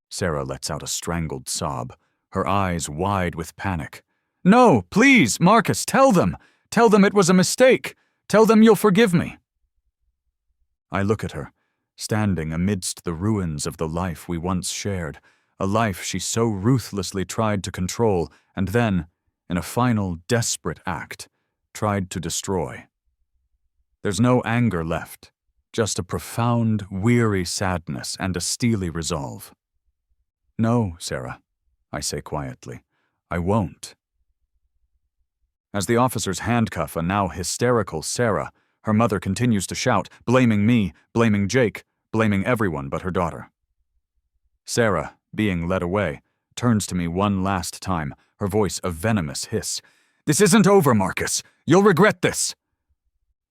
Sarah lets out a strangled sob, her eyes wide with panic. "No, please, Marcus, tell them! Tell them it was a mistake! Tell them you'll forgive me!" I look at her, standing amidst the ruins of the life we once shared, a life she so ruthlessly tried to control and then, in a final desperate act, tried to destroy. There's no anger left, just a profound, weary sadness and a steely resolve. "No, Sarah," I say quietly, "I won't." As the officers handcuff a now hysterical Sarah, her mother continues to shout, blaming me, blaming Jake, blaming everyone but her daughter. Sarah, being led away, turns to me one last time, her voice a venomous hiss. "This isn't over, Marcus! You'll regret this!"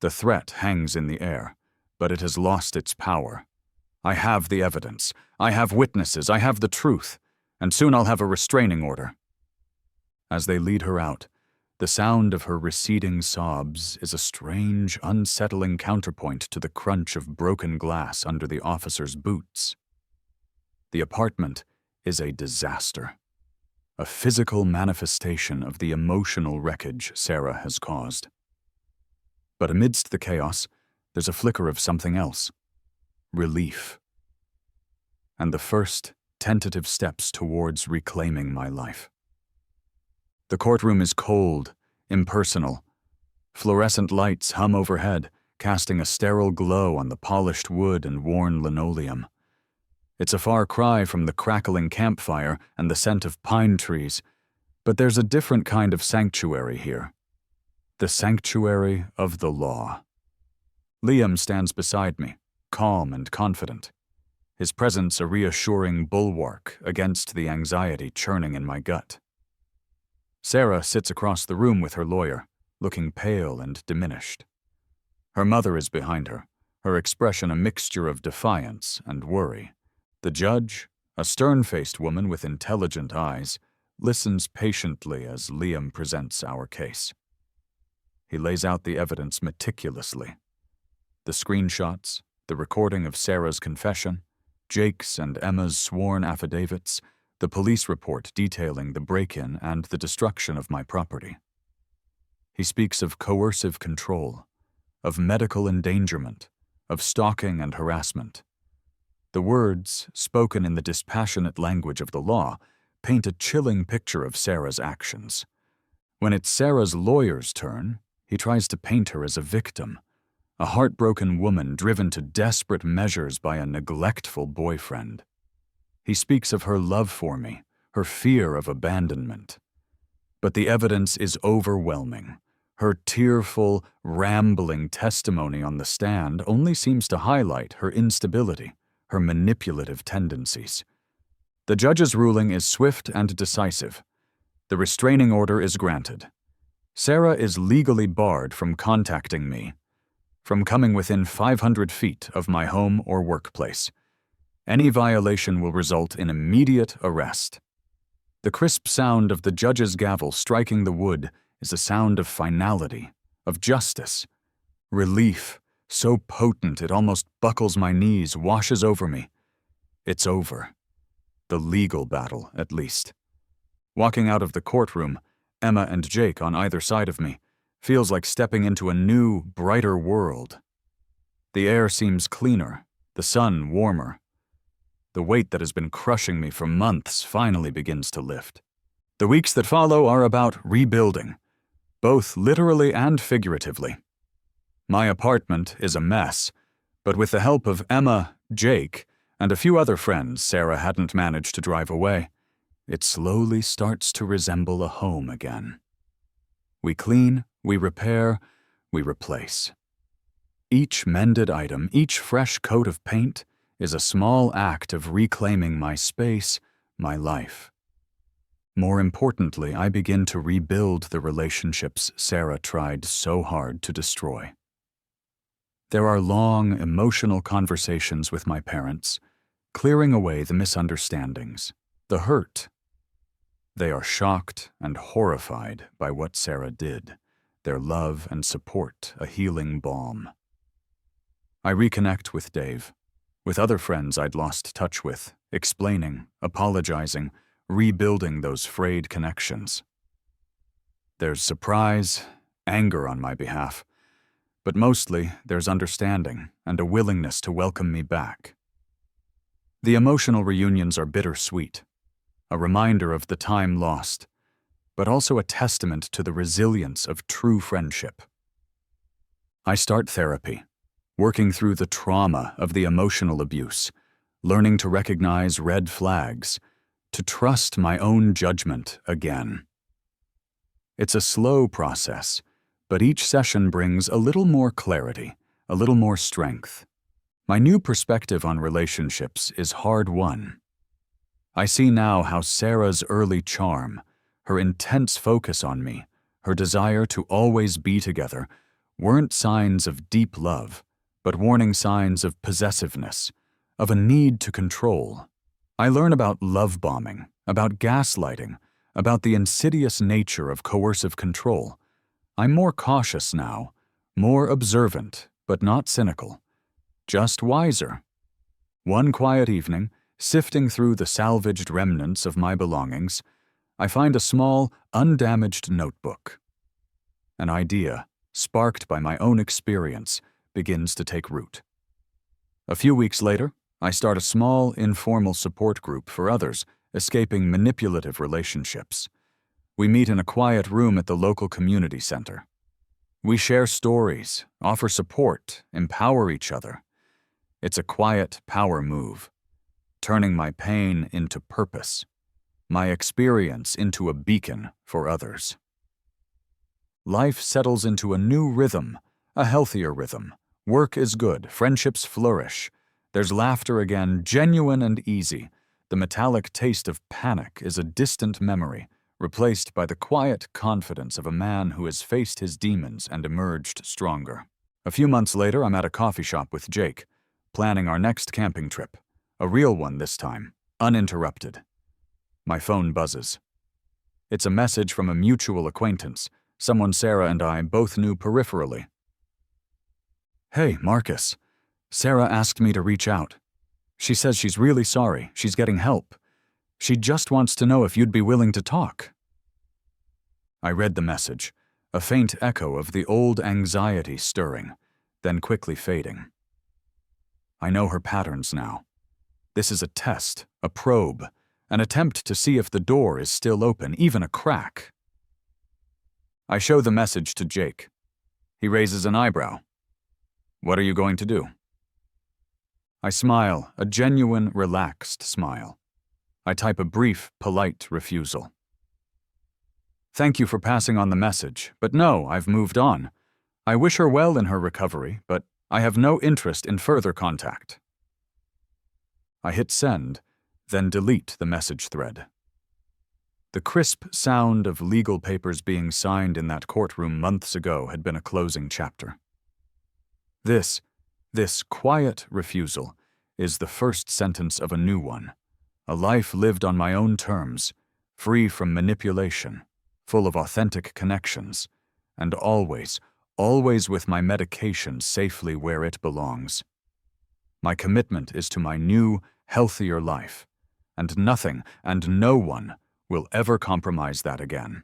The threat hangs in the air, but it has lost its power. I have the evidence, I have witnesses, I have the truth, and soon I'll have a restraining order. As they lead her out, the sound of her receding sobs is a strange, unsettling counterpoint to the crunch of broken glass under the officer's boots. The apartment is a disaster, a physical manifestation of the emotional wreckage Sarah has caused. But amidst the chaos, there's a flicker of something else. Relief. And the first tentative steps towards reclaiming my life. The courtroom is cold, impersonal. Fluorescent lights hum overhead, casting a sterile glow on the polished wood and worn linoleum. It's a far cry from the crackling campfire and the scent of pine trees, but there's a different kind of sanctuary here. The sanctuary of the law. Liam stands beside me, calm and confident, his presence a reassuring bulwark against the anxiety churning in my gut. Sarah sits across the room with her lawyer, looking pale and diminished. Her mother is behind her, her expression a mixture of defiance and worry. The judge, a stern-faced woman with intelligent eyes, listens patiently as Liam presents our case. He lays out the evidence meticulously. The screenshots, the recording of Sarah's confession, Jake's and Emma's sworn affidavits, the police report detailing the break-in and the destruction of my property. He speaks of coercive control, of medical endangerment, of stalking and harassment. The words, spoken in the dispassionate language of the law, paint a chilling picture of Sarah's actions. When it's Sarah's lawyer's turn, he tries to paint her as a victim, a heartbroken woman driven to desperate measures by a neglectful boyfriend. He speaks of her love for me, her fear of abandonment. But the evidence is overwhelming. Her tearful, rambling testimony on the stand only seems to highlight her instability, her manipulative tendencies. The judge's ruling is swift and decisive. The restraining order is granted. Sarah is legally barred from contacting me, from coming within 500 feet of my home or workplace. Any violation will result in immediate arrest. The crisp sound of the judge's gavel striking the wood is a sound of finality, of justice. Relief, so potent it almost buckles my knees, washes over me. It's over. The legal battle, at least. Walking out of the courtroom, Emma and Jake on either side of me, feels like stepping into a new, brighter world. The air seems cleaner, the sun warmer. The weight that has been crushing me for months finally begins to lift. The weeks that follow are about rebuilding, both literally and figuratively. My apartment is a mess, but with the help of Emma, Jake, and a few other friends Sarah hadn't managed to drive away, it slowly starts to resemble a home again. We clean, we repair, we replace. Each mended item, each fresh coat of paint, is a small act of reclaiming my space, my life. More importantly, I begin to rebuild the relationships Sarah tried so hard to destroy. There are long, emotional conversations with my parents, clearing away the misunderstandings, the hurt. They are shocked and horrified by what Sarah did, their love and support a healing balm. I reconnect with Dave, with other friends I'd lost touch with, explaining, apologizing, rebuilding those frayed connections. There's surprise, anger on my behalf, but mostly there's understanding and a willingness to welcome me back. The emotional reunions are bittersweet, a reminder of the time lost, but also a testament to the resilience of true friendship. I start therapy, working through the trauma of the emotional abuse, learning to recognize red flags, to trust my own judgment again. It's a slow process, but each session brings a little more clarity, a little more strength. My new perspective on relationships is hard-won. I see now how Sarah's early charm, her intense focus on me, her desire to always be together, weren't signs of deep love, but warning signs of possessiveness, of a need to control. I learn about love bombing, about gaslighting, about the insidious nature of coercive control. I'm more cautious now, more observant, but not cynical, just wiser. One quiet evening, sifting through the salvaged remnants of my belongings, I find a small, undamaged notebook. An idea, sparked by my own experience, begins to take root. A few weeks later, I start a small, informal support group for others escaping manipulative relationships. We meet in a quiet room at the local community center. We share stories, offer support, empower each other. It's a quiet power move, turning my pain into purpose, my experience into a beacon for others. Life settles into a new rhythm, a healthier rhythm. Work is good, friendships flourish. There's laughter again, genuine and easy. The metallic taste of panic is a distant memory, replaced by the quiet confidence of a man who has faced his demons and emerged stronger. A few months later, I'm at a coffee shop with Jake, planning our next camping trip. A real one this time, uninterrupted. My phone buzzes. It's a message from a mutual acquaintance, someone Sarah and I both knew peripherally. "Hey, Marcus. Sarah asked me to reach out. She says she's really sorry, she's getting help. She just wants to know if you'd be willing to talk." I read the message, a faint echo of the old anxiety stirring, then quickly fading. I know her patterns now. This is a test, a probe, an attempt to see if the door is still open, even a crack. I show the message to Jake. He raises an eyebrow. "What are you going to do?" I smile, a genuine, relaxed smile. I type a brief, polite refusal. "Thank you for passing on the message, but no, I've moved on. I wish her well in her recovery, but I have no interest in further contact." I hit send, then delete the message thread. The crisp sound of legal papers being signed in that courtroom months ago had been a closing chapter. This quiet refusal is the first sentence of a new one, a life lived on my own terms, free from manipulation, full of authentic connections, and always, always with my medication safely where it belongs. My commitment is to my new, healthier life, and nothing and no one will ever compromise that again.